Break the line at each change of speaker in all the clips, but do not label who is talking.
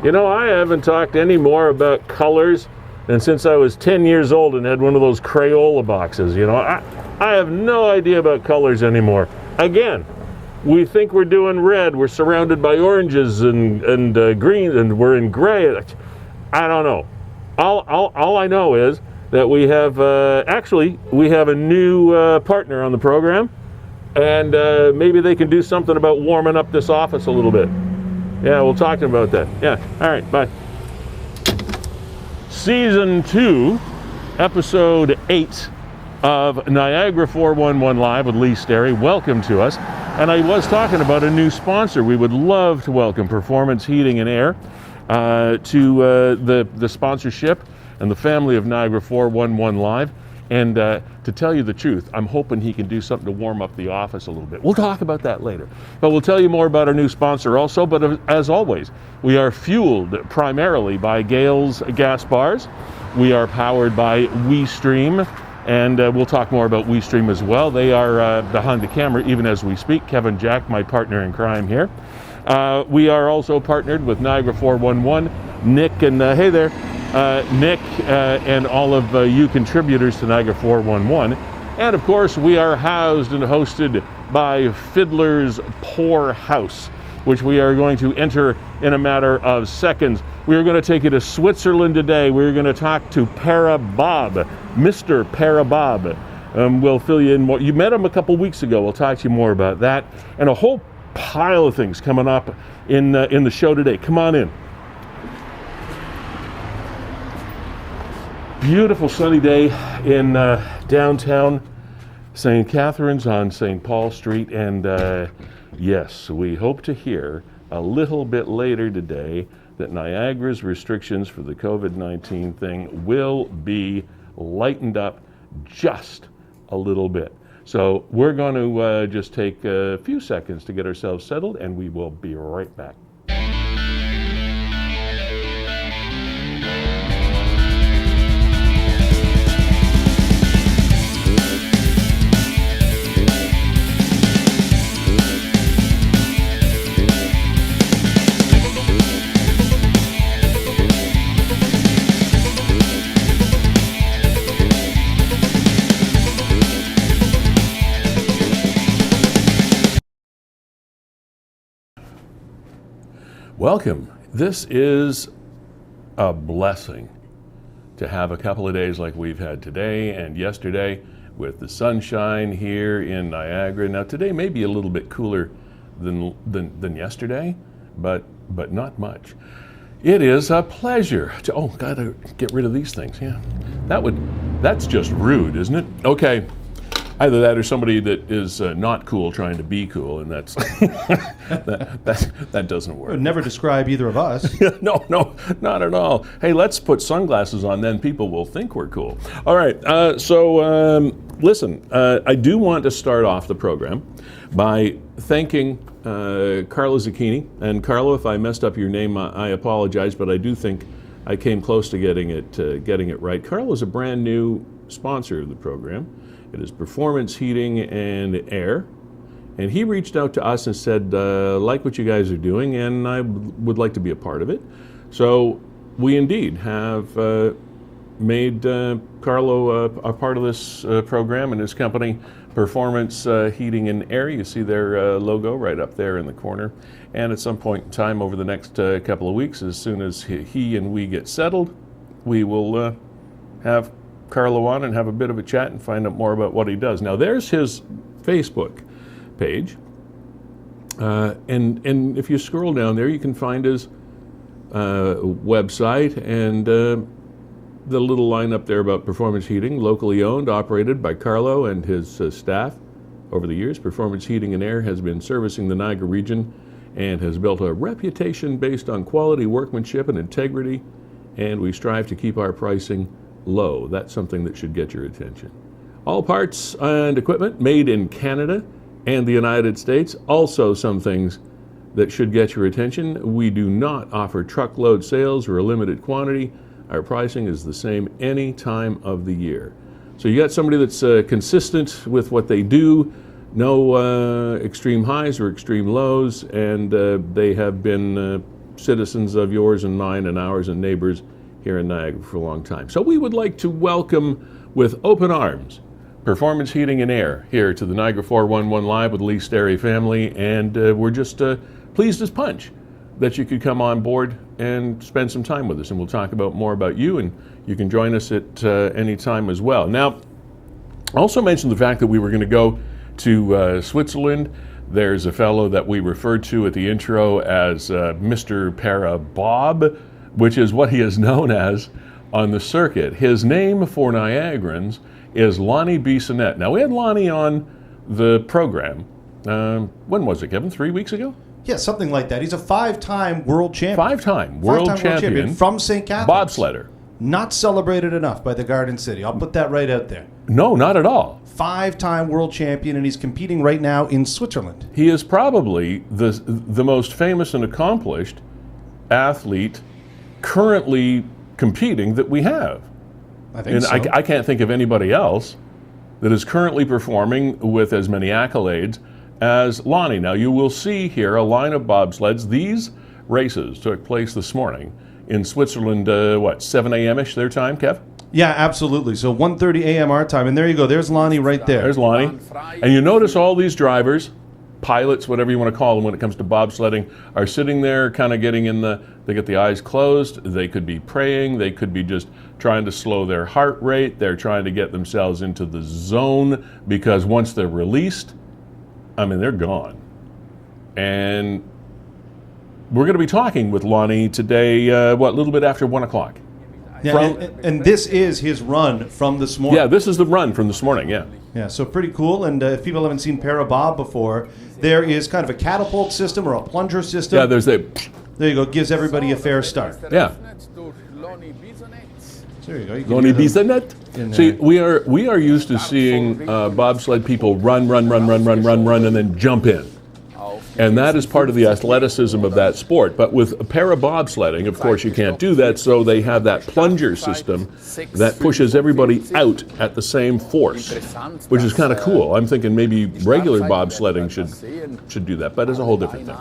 You know, I haven't talked any more about colors than since I was 10 years old and had one of those Crayola boxes. You know, I have no idea about colors anymore. Again, we think we're doing red. We're surrounded by oranges and greens, and we're in gray. I don't know. All I know is that we have we have a new partner on the program, and maybe they can do something about warming up this office a little bit. Yeah, we'll talk about that. Yeah, all right, bye. Season 2, Episode 8 of Niagara 411 Live with Lee Sterry. Welcome to us. And I was talking about a new sponsor. We would love to welcome Performance Heating and Air to the sponsorship and the family of Niagara 411 Live. And to tell you the truth, I'm hoping he can do something to warm up the office a little bit. We'll talk about that later. But we'll tell you more about our new sponsor also. But as always, we are fueled primarily by Gale's gas bars. We are powered by WeeStreem. And we'll talk more about WeeStream as well. They are behind the camera even as we speak. Kevin Jack, my partner in crime here. We are also partnered with Niagara 411, Nick, and hey there, Nick, and all of you contributors to Niagara 411. And of course, we are housed and hosted by Fiddler's Pour House, which we are going to enter in a matter of seconds. We are going to take you to Switzerland today. We're going to talk to Para-Bob, Mr. Para-Bob. We'll fill you in more. You met him a couple weeks ago. We'll talk to you more about that. And a whole pile of things coming up in the show today. Come on in. Beautiful sunny day in downtown St. Catharines on St. Paul Street. And yes, we hope to hear a little bit later today that Niagara's restrictions for the COVID-19 thing will be lightened up just a little bit. So we're going to just take a few seconds to get ourselves settled, and we will be right back. Welcome. This is a blessing to have a couple of days like we've had today and yesterday with the sunshine here in Niagara. Now today may be a little bit cooler than yesterday, but not much. It is a pleasure to, oh, gotta get rid of these things, yeah. That's just rude, isn't it? Okay. Either that or somebody that is not cool trying to be cool, and that's that doesn't work.
It would never describe either of us.
No, not at all. Hey, let's put sunglasses on, then people will think we're cool. All right, listen, I do want to start off the program by thanking Carlo Zucchini. And Carlo, if I messed up your name, I apologize, but I do think I came close to getting it right. Carlo is a brand new sponsor of the program. It is Performance Heating and Air. And he reached out to us and said, like what you guys are doing, and I would like to be a part of it. So we indeed have made Carlo a part of this program and his company, Performance Heating and Air. You see their logo right up there in the corner. And at some point in time over the next couple of weeks, as soon as he and we get settled, we will have Carlo on and have a bit of a chat and find out more about what he does. Now there's his Facebook page, and if you scroll down there, you can find his website and the little line up there about Performance Heating, locally owned, operated by Carlo and his staff. Over the years, Performance Heating and Air has been servicing the Niagara region and has built a reputation based on quality, workmanship, and integrity, and we strive to keep our pricing low. That's something that should get your attention. All parts and equipment made in Canada and the United States. Also some things that should get your attention. We do not offer truckload sales or a limited quantity. Our pricing is the same any time of the year. So you got somebody that's consistent with what they do, no extreme highs or extreme lows, and they have been citizens of yours and mine and ours and neighbors here in Niagara for a long time. So we would like to welcome with open arms Performance Heating and Air here to the Niagara 411 Live with Lee Sterry family, and we're just pleased as punch that you could come on board and spend some time with us, and we'll talk about more about you, and you can join us at any time as well. Now, I also mentioned the fact that we were going to go to Switzerland. There's a fellow that we referred to at the intro as Mr. Para-Bob, which is what he is known as on the circuit. His name for Niagarans is Lonnie Bissonnette. Now, we had Lonnie on the program. When was it, Kevin? 3 weeks ago?
Yeah, something like that. He's a five-time world champion.
Five-time world champion
from St. Catharines.
Bobsledder.
Not celebrated enough by the Garden City. I'll put that right out there.
No, not at all.
Five-time world champion, and he's competing right now in Switzerland.
He is probably the most famous and accomplished athlete currently competing that we have.
I think so.
I can't think of anybody else that is currently performing with as many accolades as Lonnie. Now, you will see here a line of bobsleds. These races took place this morning in Switzerland, 7 a.m.-ish their time, Kev?
Yeah, absolutely. So 1:30 a.m. our time, and there you go. There's Lonnie right there.
There's Lonnie. And you notice all these drivers, pilots, whatever you want to call them when it comes to bobsledding, are sitting there kind of getting they get the eyes closed. They could be praying. They could be just trying to slow their heart rate. They're trying to get themselves into the zone, because once they're released, they're gone. And we're going to be talking with Lonnie today, a little bit after 1 o'clock.
Yeah, and this is his run from this morning.
Yeah, this is the run from this morning, yeah.
Yeah, so pretty cool. And if people haven't seen Para-Bob before, there is kind of a catapult system or a plunger system.
Yeah, there's
There you go. Gives everybody a fair start.
Yeah.
So there you go. You
Lonnie Bissonnette. See, we are used to seeing bobsled people run, and then jump in. And that is part of the athleticism of that sport. But with para-bobsledding, of course, you can't do that, so they have that plunger system that pushes everybody out at the same force, which is kind of cool. I'm thinking maybe regular bobsledding should do that, but it's a whole different thing.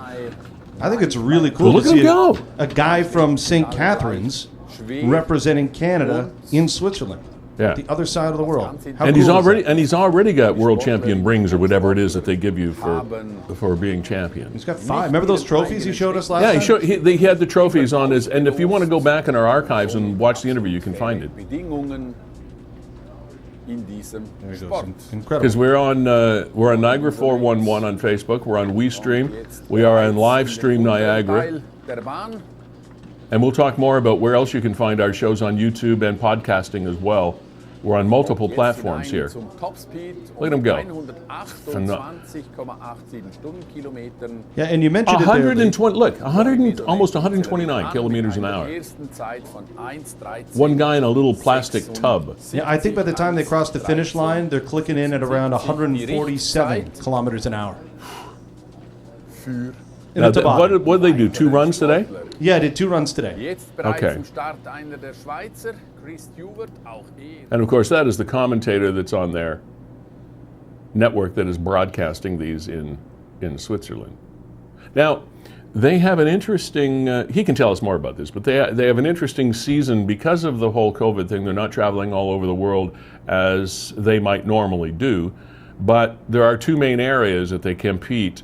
I think it's really cool
Look
to
at
see
him go.
a guy from St. Catharines representing Canada in Switzerland.
Yeah.
The other side of the world. How
And
cool is that?
he's already got world champion rings or whatever it is that they give you for being champion.
He's got 5. Remember those trophies he showed us last
Yeah,
time?
he had the trophies on his, and if you want to go back in our archives and watch the interview, you can find it.
There you go. Incredible.
Because we're on Niagara 411 on Facebook. We're on WeeStream. We are on Live Stream Niagara. And we'll talk more about where else you can find our shows on YouTube and podcasting as well. We're on multiple platforms here. Look at him go.
Yeah, and you mentioned it there.
120, look, almost 129 kilometers an hour. One guy in a little plastic tub.
Yeah, I think by the time they cross the finish line, they're clicking in at around 147 kilometers an hour.
Now, what did they do? 2 runs today?
Yeah, I did 2 runs today.
Okay. And of course, that is the commentator that's on their network that is broadcasting these in Switzerland. Now, they have an interesting, he can tell us more about this, but they have an interesting season because of the whole COVID thing. They're not traveling all over the world as they might normally do, but there are 2 main areas that they compete,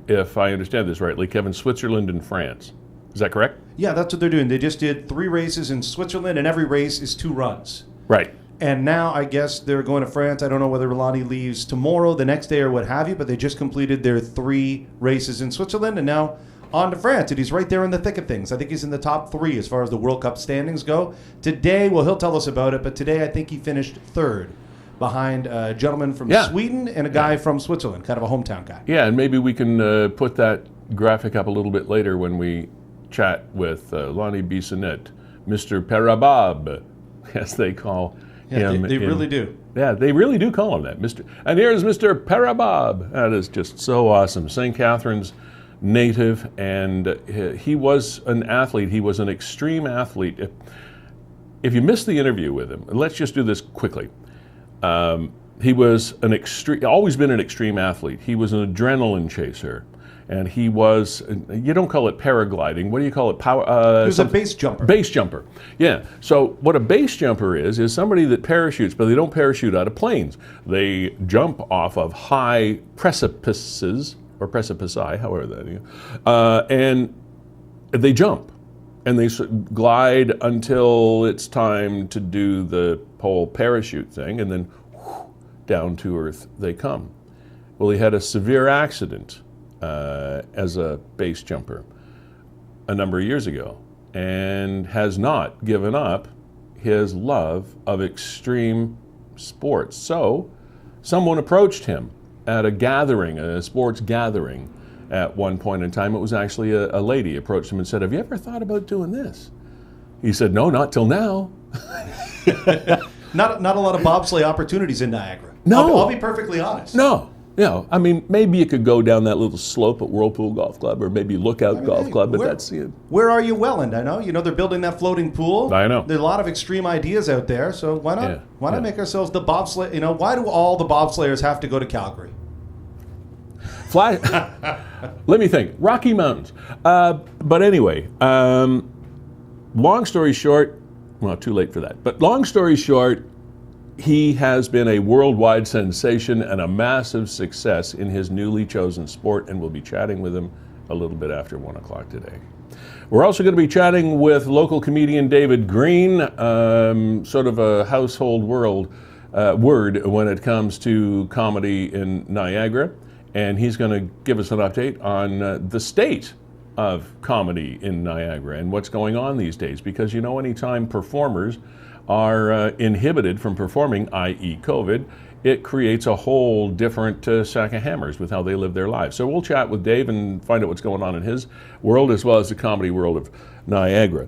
if I understand this rightly, Kevin, Switzerland and France. Is that correct?
Yeah, that's what they're doing. They just did 3 races in Switzerland, and every race is 2 runs.
Right.
And now I guess they're going to France. I don't know whether Lonnie leaves tomorrow, the next day, or what have you, but they just completed their 3 races in Switzerland, and now on to France. And he's right there in the thick of things. I think he's in the top 3 as far as the World Cup standings go. Today, well, he'll tell us about it, but today I think he finished 3rd. Behind a gentleman from Sweden and a guy from Switzerland, kind of a hometown guy.
Yeah, and maybe we can put that graphic up a little bit later when we chat with Lonnie Bissonnette, Mr. Para-Bob, as they call him.
They really do.
Yeah, they really do call him that, Mr. And here's Mr. Para-Bob. That is just so awesome. St. Catharines native, and he was an athlete. He was an extreme athlete. If you missed the interview with him, let's just do this quickly. He was always been an extreme athlete. He was an adrenaline chaser, and he was, you don't call it paragliding, what do you call it?
He was a base jumper.
Base jumper, yeah. So what a base jumper is somebody that parachutes, but they don't parachute out of planes. They jump off of high precipices, or precipici, however that is, and they jump. And they glide until it's time to do the whole parachute thing, and then down to earth they come. Well, he had a severe accident as a base jumper a number of years ago, and has not given up his love of extreme sports. So someone approached him at a gathering, a sports gathering, at one point in time. It was actually a lady approached him and said, "Have you ever thought about doing this?" He said, "No, not till now."
Not a lot of bobsleigh opportunities in Niagara.
No.
I'll be perfectly honest.
No. I mean, maybe you could go down that little slope at Whirlpool Golf Club, or maybe Lookout Golf Club, but that's it.
Where are you, Welland? I know. They're building that floating pool.
I know.
There's a lot of extreme ideas out there, so why not?
Yeah.
Why not make ourselves the bobsleigh? Why do all the bobsleighers have to go to Calgary?
Let me think. Rocky Mountains. But anyway, long story short, well, too late for that. But long story short, he has been a worldwide sensation and a massive success in his newly chosen sport, and we'll be chatting with him a little bit after 1 o'clock today. We're also going to be chatting with local comedian David Green, sort of a household word when it comes to comedy in Niagara. And he's going to give us an update on the state of comedy in Niagara and what's going on these days. Because anytime performers are inhibited from performing, i.e. COVID, it creates a whole different sack of hammers with how they live their lives. So we'll chat with Dave and find out what's going on in his world, as well as the comedy world of Niagara.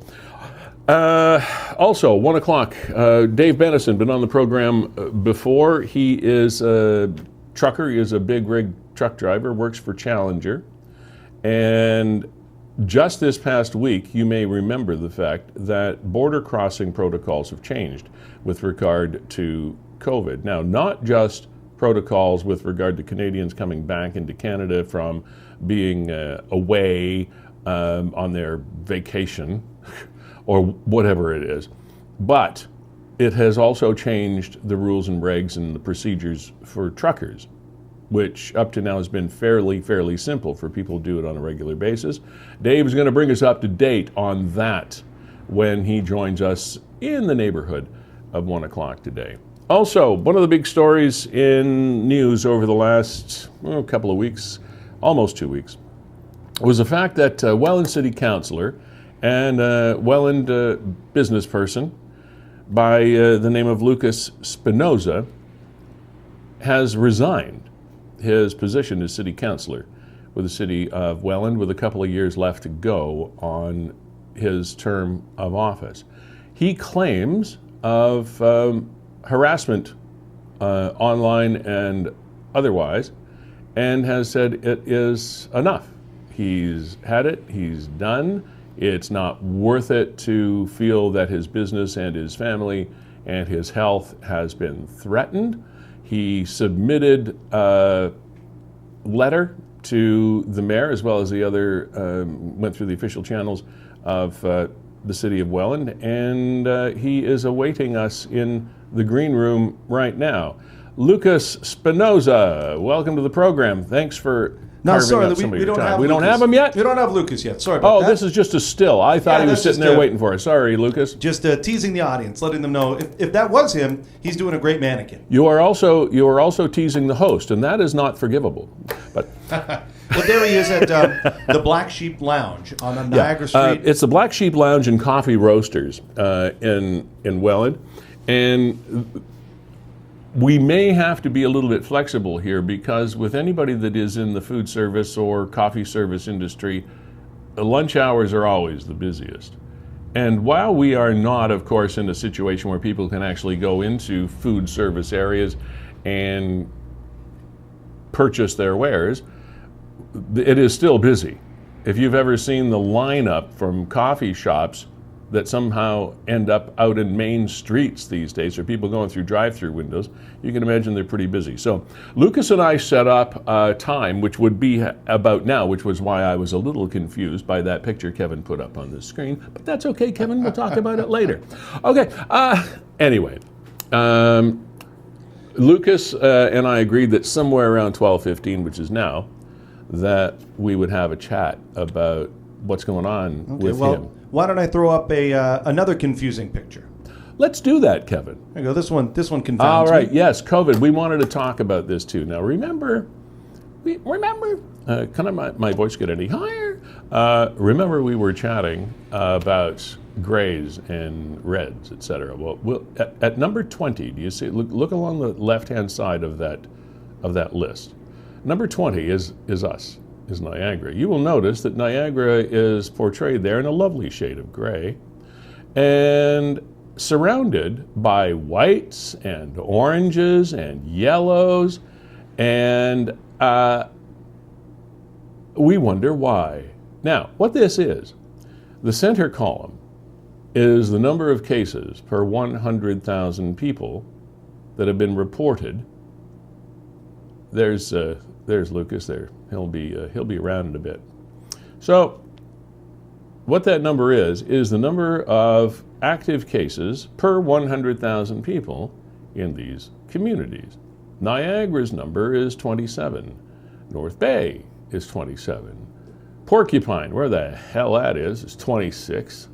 Also, 1 o'clock, Dave Bennison, been on the program before. He is a trucker. He is a big rig truck driver, works for Challenger. And just this past week, you may remember the fact that border crossing protocols have changed with regard to COVID. Now, not just protocols with regard to Canadians coming back into Canada from being away on their vacation or whatever it is, but it has also changed the rules and regs and the procedures for truckers, which up to now has been fairly simple for people to do it on a regular basis. Dave is going to bring us up to date on that when he joins us in the neighborhood of 1 o'clock today. Also, one of the big stories in news over the last couple of weeks, almost 2 weeks, was the fact that Welland City Councillor and Welland business person by the name of Lucas Spinosa has resigned his position as city councillor with the city of Welland, with a couple of years left to go on his term of office. He claims of harassment online and otherwise, and has said it is enough. He's had it, he's done. It's not worth it to feel that his business and his family and his health has been threatened. He submitted a letter to the mayor, as well as the other, went through the official channels of the city of Welland, and he is awaiting us in the green room right now. Lucas Spinosa, welcome to the program. Thanks for carving out some of your time. We don't have him yet?
We don't have Lucas yet. Sorry about that.
Oh, this is just a still. I thought he was sitting there waiting for us. Sorry, Lucas.
Just teasing the audience, letting them know if that was him, he's doing a great mannequin.
You are also teasing the host, and that is not forgivable. But
well, there he is at the Black Sheep Lounge on Niagara Street.
It's the Black Sheep Lounge and Coffee Roasters in Welland, and we may have to be a little bit flexible here, because with anybody that is in the food service or coffee service industry, the lunch hours are always the busiest. And while we are not, of course, in a situation where people can actually go into food service areas and purchase their wares, it is still busy. If you've ever seen the lineup from coffee shops that somehow end up out in main streets these days, or people going through drive-through windows, you can imagine they're pretty busy. So Lucas and I set up a time which would be about now, which was why I was a little confused by that picture Kevin put up on the screen. But that's okay, Kevin. We'll talk about it later. Okay. Anyway, Lucas and I agreed that somewhere around 12:15, which is now, that we would have a chat about what's going on with him.
Why don't I throw up another confusing picture?
Let's do that, Kevin.
There you go. This one confounds
All right.
me.
Yes, COVID. We wanted to talk about this too. Now, remember. Can my voice get any higher? Remember, we were chatting about grays and reds, etc. Well, at number 20, do you see? Look along the left-hand side of that list. Number 20 is us. Is Niagara. You will notice that Niagara is portrayed there in a lovely shade of gray and surrounded by whites and oranges and yellows, and we wonder why. Now, what this is, the center column is the number of cases per 100,000 people that have been reported. There's Lucas there. He'll be around in a bit. So what that number is the number of active cases per 100,000 people in these communities. Niagara's number is 27. North Bay is 27. Porcupine, where the hell that is 26.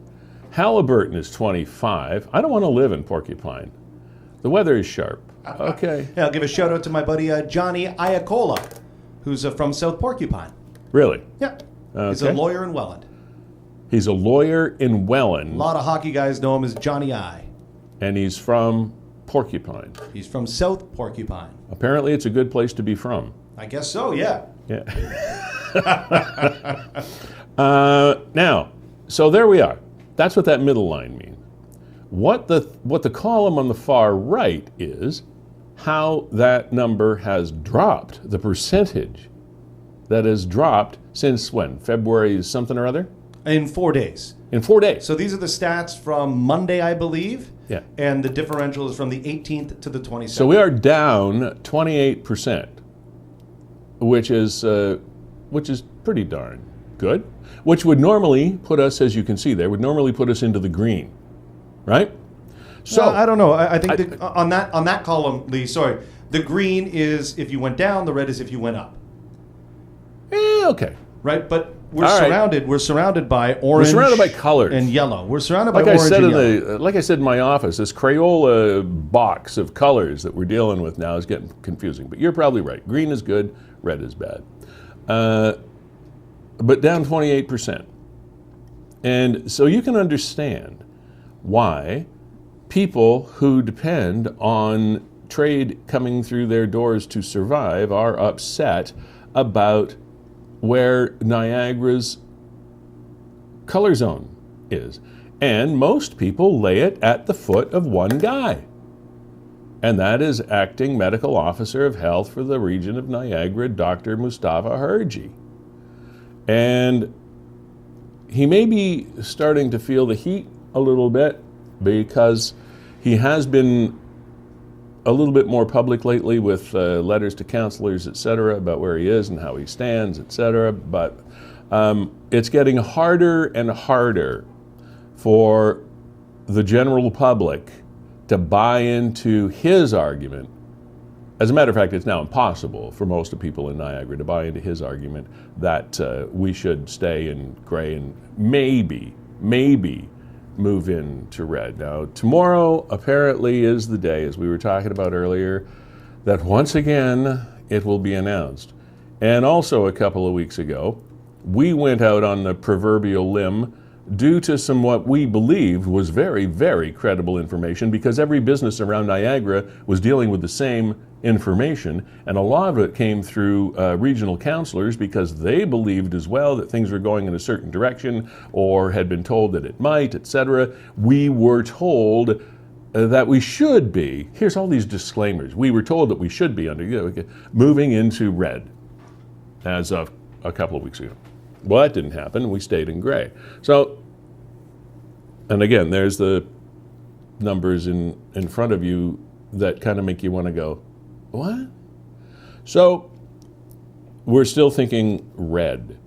Haliburton is 25. I don't want to live in Porcupine. The weather is sharp. Okay.
Yeah, I'll give a shout out to my buddy Johnny Iacola, who's from South Porcupine.
Really?
Yeah.
Okay.
He's a lawyer in Welland.
He's a lawyer in Welland.
A lot of hockey guys know him as Johnny I.
And he's from Porcupine.
He's from South Porcupine.
Apparently it's a good place to be from.
I guess so, yeah.
Yeah. Now, so there we are. That's what that middle line means. What the column on the far right is how that number has dropped, the percentage that has dropped since when? February something or other?
In 4 days.
In 4 days.
So these are the stats from Monday, I believe.
Yeah.
And the differential is from the 18th to the 27th.
So we are down 28%, which is pretty darn good. Which would normally put us, as you can see there, would normally put us into the green, right? So
I don't know. I think on that column, Lee. Sorry, the green is if you went down. The red is if you went up.
Okay.
Right, but we're surrounded. We're surrounded by orange.
We're surrounded by colors
and yellow. We're surrounded by orange and yellow.
Like I said in my office, this Crayola box of colors that we're dealing with now is getting confusing. But you're probably right. Green is good. Red is bad. But down 28%. And so you can understand why people who depend on trade coming through their doors to survive are upset about where Niagara's color zone is. And most people lay it at the foot of one guy. And that is Acting Medical Officer of Health for the region of Niagara, Dr. Mustafa Harji. And he may be starting to feel the heat a little bit because he has been a little bit more public lately with letters to counselors, et cetera, about where he is and how he stands, et cetera. But it's getting harder and harder for the general public to buy into his argument. As a matter of fact, it's now impossible for most of people in Niagara to buy into his argument that we should stay in gray and maybe move into red. Now, tomorrow apparently is the day, as we were talking about earlier, that once again it will be announced. And also a couple of weeks ago, we went out on the proverbial limb due to some what we believed was very, very credible information, because every business around Niagara was dealing with the same information, and a lot of it came through regional councillors because they believed as well that things were going in a certain direction or had been told that it might, etc. We were told that we should be, here's all these disclaimers, we were told that we should be moving into red as of a couple of weeks ago. Well, that didn't happen. We stayed in gray. So And again, there's the numbers in front of you that kind of make you want to go, what? So we're still thinking red.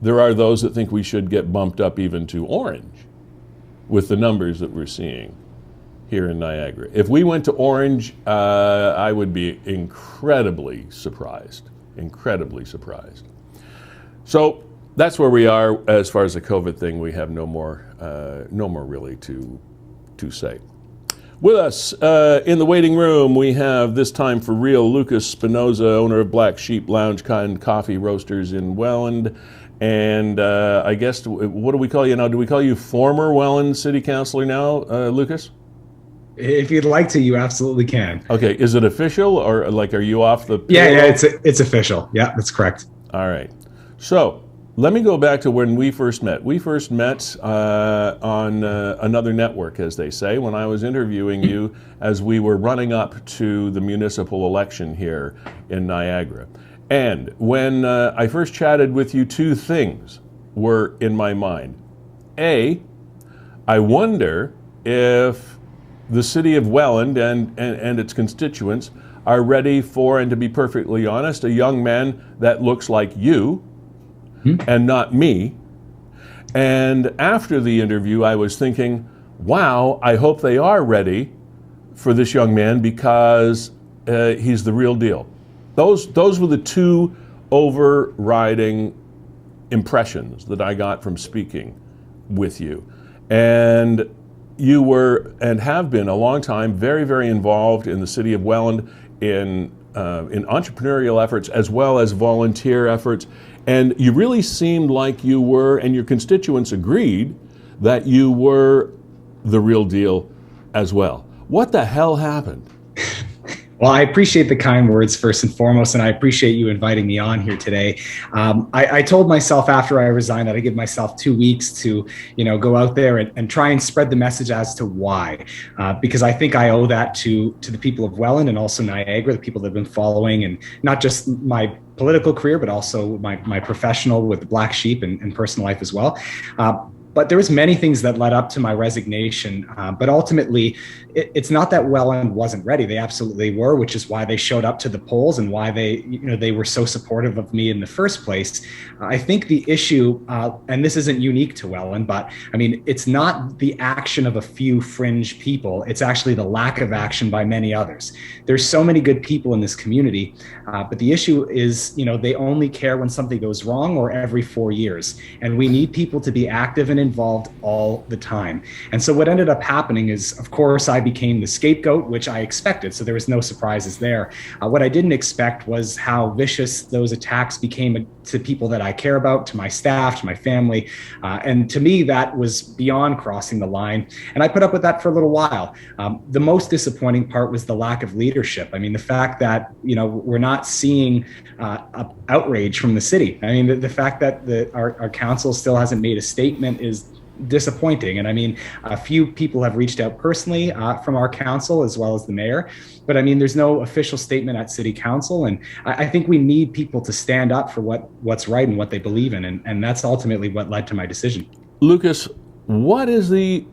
There are those that think we should get bumped up even to orange with the numbers that we're seeing here in Niagara. If we went to orange, I would be incredibly surprised. So that's where we are as far as the COVID thing. We have no more really to say. With us in the waiting room, we have this time for real Lucas Spinosa, owner of Black Sheep Lounge and Coffee Roasters in Welland. And I guess, what do we call you now? Do we call you former Welland City Councilor now, Lucas?
If you'd like to, you absolutely can.
Okay, is it official, or like, are you off the
payroll? Yeah, it's official. Yeah, that's correct.
All right. So let me go back to when we first met. We first met on another network, as they say, when I was interviewing you as we were running up to the municipal election here in Niagara. And when I first chatted with you, two things were in my mind. A, I wonder if the city of Welland and its constituents are ready for, and to be perfectly honest, a young man that looks like you and not me. And after the interview, I was thinking, wow, I hope they are ready for this young man, because he's the real deal. Those were the two overriding impressions that I got from speaking with you. And you were, and have been a long time, very, very involved in the city of Welland in entrepreneurial efforts as well as volunteer efforts. And you really seemed like you were, and your constituents agreed, that you were the real deal as well. What the hell happened?
Well, I appreciate the kind words first and foremost, and I appreciate you inviting me on here today. I told myself after I resigned that I give myself 2 weeks to, go out there and try and spread the message as to why, because I think I owe that to the people of Welland and also Niagara, the people that have been following, and not just my political career, but also my professional with the Black Sheep and personal life as well. But there was many things that led up to my resignation. But ultimately, it's not that Welland wasn't ready. They absolutely were, which is why they showed up to the polls and why they were so supportive of me in the first place. I think the issue, and this isn't unique to Welland, but I mean, it's not the action of a few fringe people. It's actually the lack of action by many others. There's so many good people in this community, but the issue is, they only care when something goes wrong or every 4 years. And we need people to be active and involved all the time. And so what ended up happening is, of course, I became the scapegoat, which I expected. So there was no surprises there. What I didn't expect was how vicious those attacks became to people that I care about, to my staff, to my family. And to me, that was beyond crossing the line. And I put up with that for a little while. The most disappointing part was the lack of leadership. I mean, the fact that, we're not seeing outrage from the city. I mean, the fact that our council still hasn't made a statement is disappointing. And I mean, a few people have reached out personally from our council as well as the mayor, but I mean, there's no official statement at city council. And I think we need people to stand up for what's right and what they believe in. And that's ultimately what led to my decision.
Lucas, what is the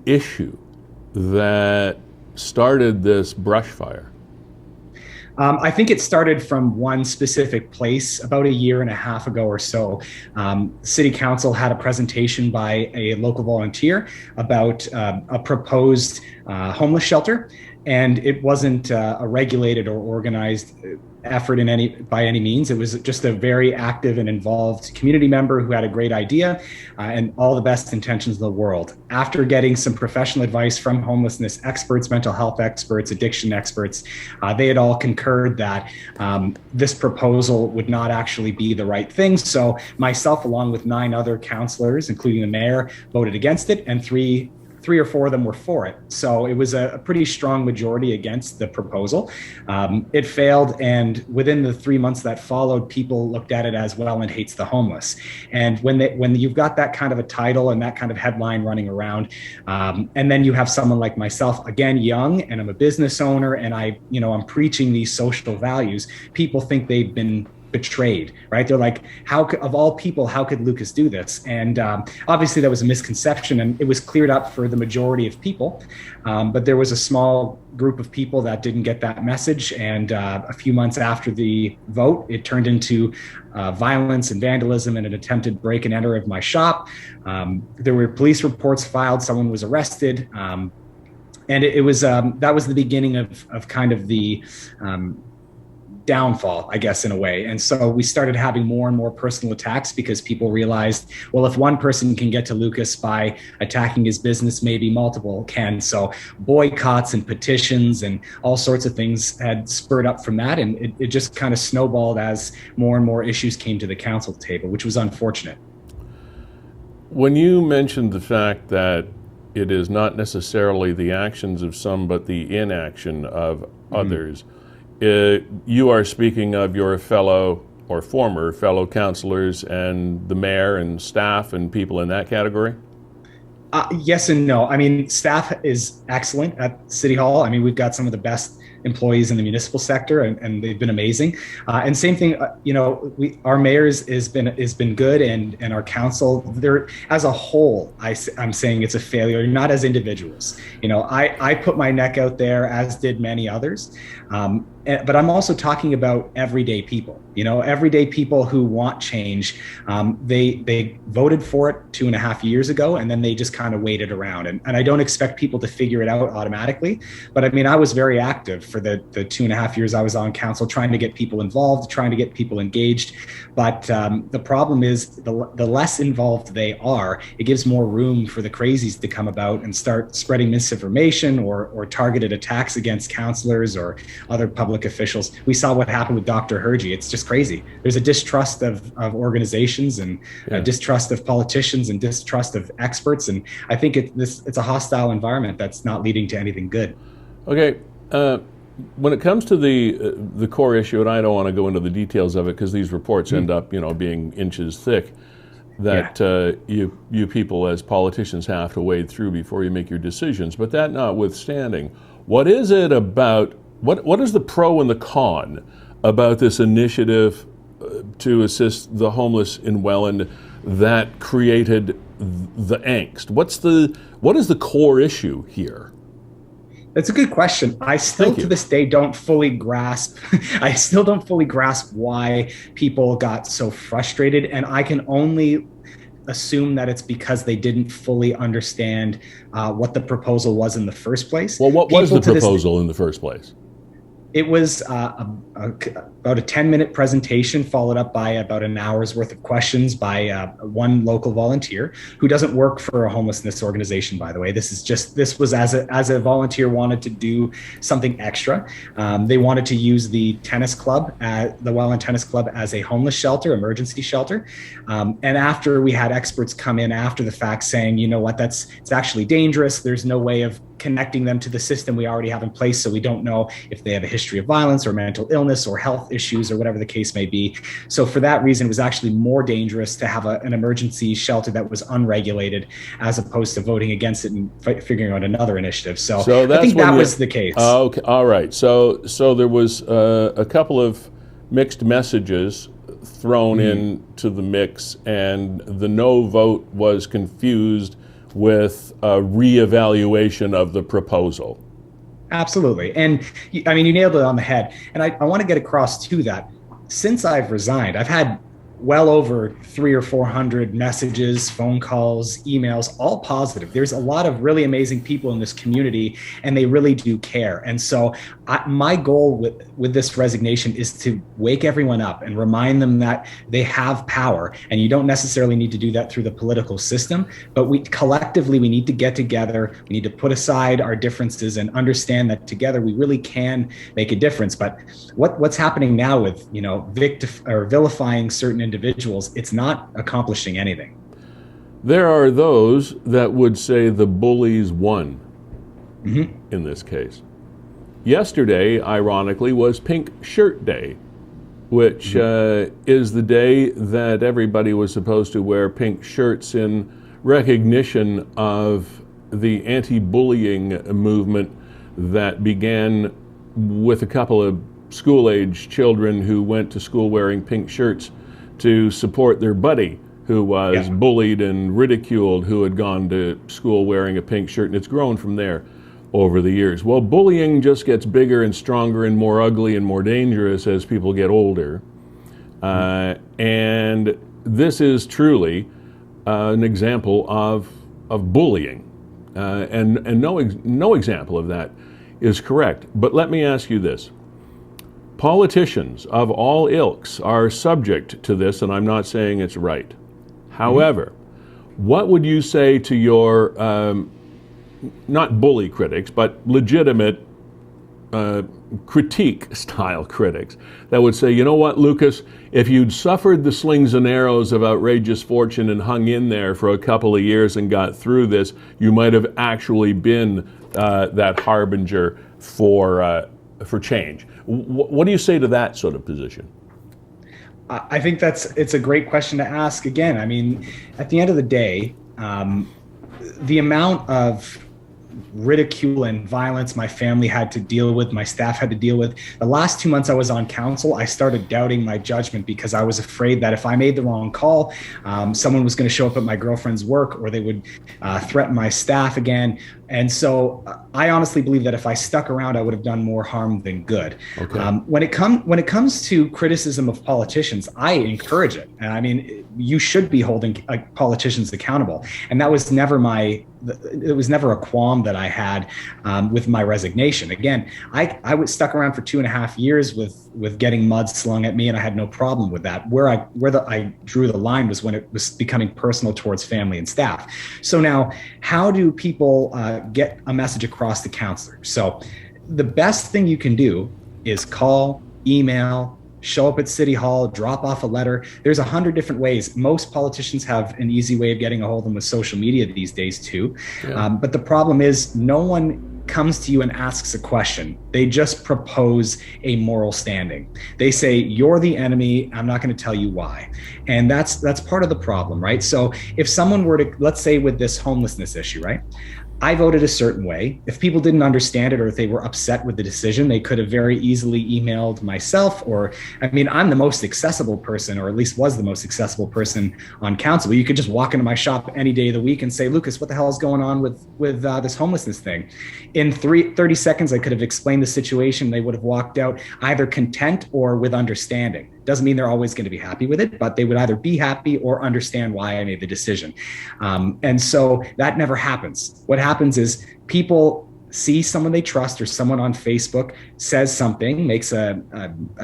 issue that started this brush fire?
I think it started from one specific place about 1.5 years ago or so. City Council had a presentation by a local volunteer about a proposed homeless shelter, and it wasn't a regulated or organized effort by any means. It was just a very active and involved community member who had a great idea and all the best intentions in the world. After getting some professional advice from homelessness experts, mental health experts, addiction experts, they had all concurred that this proposal would not actually be the right thing. So myself, along with 9 other councillors, including the mayor, voted against it, and three or four of them were for it. So it was a pretty strong majority against the proposal. It failed, and within the 3 months that followed, people looked at it as Welland hates the homeless. And when you've got that kind of a title and that kind of headline running around, and then you have someone like myself, again, young, and I'm a business owner, and I'm preaching these social values, people think they've been betrayed, right? They're like, of all people, how could Lucas do this? And obviously that was a misconception, and it was cleared up for the majority of people. But there was a small group of people that didn't get that message. And a few months after the vote, it turned into violence and vandalism and an attempted break and enter of my shop. There were police reports filed. Someone was arrested. And it was that was the beginning of kind of the downfall, I guess, in a way. And so we started having more and more personal attacks because people realized, well, if one person can get to Lucas by attacking his business, maybe multiple can. So boycotts and petitions and all sorts of things had spurred up from that. And it just kind of snowballed as more and more issues came to the council table, which was unfortunate.
When you mentioned the fact that it is not necessarily the actions of some, but the inaction of others, you are speaking of your fellow or former fellow councillors and the mayor and staff and people in that category?
Yes and no. I mean, staff is excellent at City Hall. I mean, we've got some of the best employees in the municipal sector, and they've been amazing. And same thing, our mayor has been good, and our council, they're as a whole. I'm saying it's a failure, not as individuals. I put my neck out there, as did many others. But I'm also talking about everyday people, everyday people who want change. They voted for it 2.5 years ago, and then they just kind of waited around. And I don't expect people to figure it out automatically. But I mean, I was very active for the 2.5 years I was on council, trying to get people involved, trying to get people engaged. But the problem is the less involved they are, it gives more room for the crazies to come about and start spreading misinformation or targeted attacks against councillors or other public officials. We saw what happened with Dr. Hergy. It's just crazy. There's a distrust of organizations and a distrust of politicians and distrust of experts. And I think it's a hostile environment that's not leading to anything good. Okay.
When it comes to the core issue, and I don't want to go into the details of it because these reports end up, being inches thick, that you people as politicians have to wade through before you make your decisions. But that notwithstanding, what is it about? What is the pro and the con about this initiative to assist the homeless in Welland that created the angst? What is the core issue here?
That's a good question. I still to this day don't fully grasp. I still don't fully grasp why people got so frustrated, and I can only assume that it's because they didn't fully understand what the proposal was in the first place.
Well, what was the proposal in the first place?
It was about a 10-minute presentation followed up by about an hour's worth of questions by one local volunteer who doesn't work for a homelessness organization, by the way. This was as a volunteer wanted to do something extra. They wanted to use the tennis club, the Welland Tennis Club, as a homeless shelter, emergency shelter. And after we had experts come in after the fact saying, you know what, it's actually dangerous. There's no way of connecting them to the system we already have in place, so we don't know if they have a history of violence or mental illness or health issues or whatever the case may be. So for that reason, it was actually more dangerous to have an emergency shelter that was unregulated as opposed to voting against it and figuring out another initiative. So I think that was the case.
Okay, all right. So there was a couple of mixed messages thrown into the mix, and the no vote was confused with a reevaluation of the proposal.
Absolutely. And I mean, you nailed it on the head. And I want to get across too that since I've resigned, I've had well over 300 or 400 messages, phone calls, emails, all positive. There's a lot of really amazing people in this community, and they really do care. And so my goal with this resignation is to wake everyone up and remind them that they have power, and you don't necessarily need to do that through the political system, but we need to get together. We need to put aside our differences and understand that together we really can make a difference. But what's happening now with, vilifying certain individuals, it's not accomplishing anything.
There are those that would say the bullies won in this case. Yesterday, ironically, was Pink Shirt Day, which is the day that everybody was supposed to wear pink shirts in recognition of the anti-bullying movement that began with a couple of school-age children who went to school wearing pink shirts to support their buddy who was bullied and ridiculed, who had gone to school wearing a pink shirt, and it's grown from there over the years. Well, bullying just gets bigger and stronger and more ugly and more dangerous as people get older. And this is truly an example of bullying. And no example of that is correct. But let me ask you this. Politicians of all ilks are subject to this, and I'm not saying it's right. However, what would you say to your, not bully critics, but legitimate critique style critics that would say, you know what, Lucas, if you'd suffered the slings and arrows of outrageous fortune and hung in there for a couple of years and got through this, you might have actually been that harbinger for change. What do you say to that sort of position?
I think it's a great question to ask. Again, I mean, at the end of the day, the amount of ridicule and violence my family had to deal with, my staff had to deal with. The last 2 months I was on council, I started doubting my judgment because I was afraid that if I made the wrong call, someone was going to show up at my girlfriend's work, or they would threaten my staff again. And so I honestly believe that if I stuck around, I would have done more harm than good. Okay. When it comes to criticism of politicians, I encourage it. And I mean, you should be holding politicians accountable. And that was never it was never a qualm that I had with my resignation. Again, I was stuck around for 2.5 years with getting mud slung at me, and I had no problem with that. Where I drew the line was when it was becoming personal towards family and staff. So now, how do people get a message across to counselors? So the best thing you can do is call, email, show up at City Hall, drop off a letter. There's 100 different ways. Most politicians have an easy way of getting a hold of them with social media these days too. Yeah. But the problem is no one comes to you and asks a question. They just propose a moral standing. They say, you're the enemy, I'm not going to tell you why. And that's part of the problem, right? So if someone were to, let's say with this homelessness issue, right? I voted a certain way. If people didn't understand it, or if they were upset with the decision, they could have very easily emailed myself, or, I mean, I'm the most accessible person, or at least was the most accessible person on council. You could just walk into my shop any day of the week and say, Lucas, what the hell is going on with this homelessness thing? In 30 seconds, I could have explained the situation. They would have walked out either content or with understanding. Doesn't mean they're always going to be happy with it, but they would either be happy or understand why I made the decision. And so that never happens. What happens is people see someone they trust, or someone on Facebook says something, makes a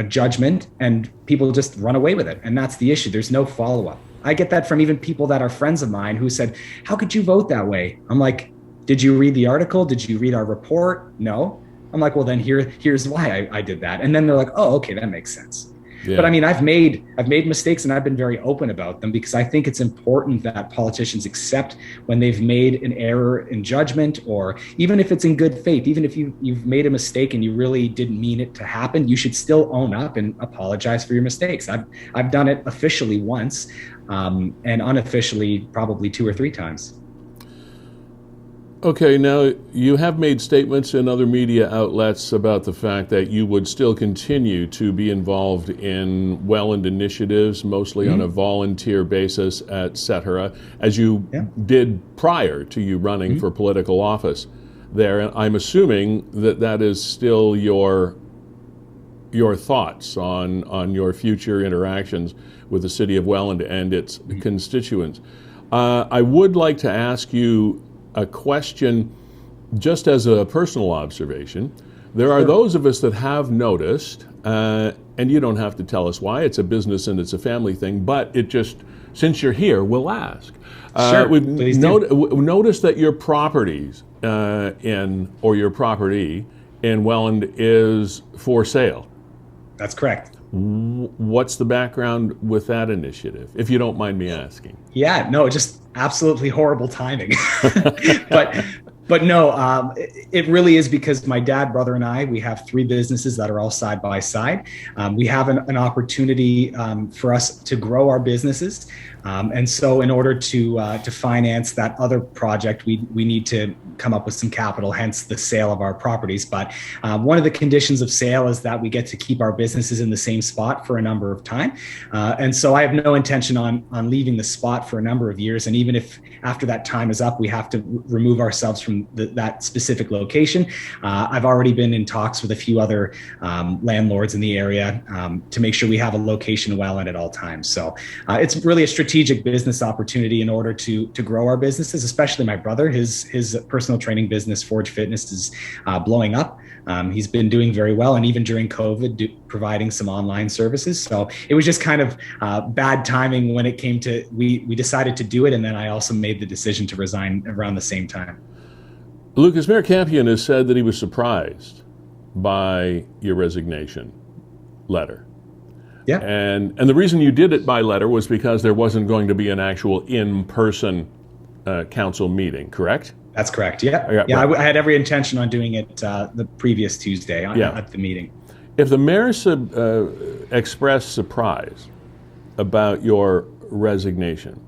judgment, and people just run away with it. And that's the issue. There's no follow-up. I get that from even people that are friends of mine who said, how could you vote that way? I'm like, did you read the article? Did you read our report? No. I'm like, well, then here's why I did that. And then they're like, oh, okay, that makes sense. Yeah. But I mean, I've made mistakes, and I've been very open about them, because I think it's important that politicians accept when they've made an error in judgment, or even if it's in good faith, even if you've made a mistake and you really didn't mean it to happen, you should still own up and apologize for your mistakes. I've done it officially once, and unofficially probably 2 or 3 times.
Okay, now you have made statements in other media outlets about the fact that you would still continue to be involved in Welland initiatives, mostly on a volunteer basis, etc., as you did prior to you running for political office there. And I'm assuming that is still your thoughts on your future interactions with the city of Welland and its constituents. I would like to ask you a question just as a personal observation. There are those of us that have noticed, and you don't have to tell us why, it's a business and it's a family thing, but it just, since you're here, we'll ask. We've noticed that your properties your property in Welland is for sale.
That's correct.
What's the background with that initiative, if you don't mind me asking?
Yeah, no, just absolutely horrible timing. But no, it really is because my dad, brother, and I, we have three businesses that are all side by side. We have an opportunity for us to grow our businesses. And so in order to finance that other project, we need to come up with some capital, hence the sale of our properties. But one of the conditions of sale is that we get to keep our businesses in the same spot for a number of time. And so I have no intention on leaving the spot for a number of years. And even if after that time is up, we have to remove ourselves from that specific location. I've already been in talks with a few other landlords in the area to make sure we have a location in Welland at all times. So it's really a strategic business opportunity in order to grow our businesses, especially my brother. His personal training business, Forge Fitness, is blowing up. He's been doing very well, and even during COVID, providing some online services. So it was just kind of bad timing when it came to, we decided to do it, and then I also made the decision to resign around the same time.
Lucas, Mayor Campion has said that he was surprised by your resignation letter.
Yeah.
And the reason you did it by letter was because there wasn't going to be an actual in-person council meeting, correct?
That's correct. Yeah. Right. I had every intention on doing it the previous Tuesday at the meeting.
If the mayor expressed surprise about your resignation,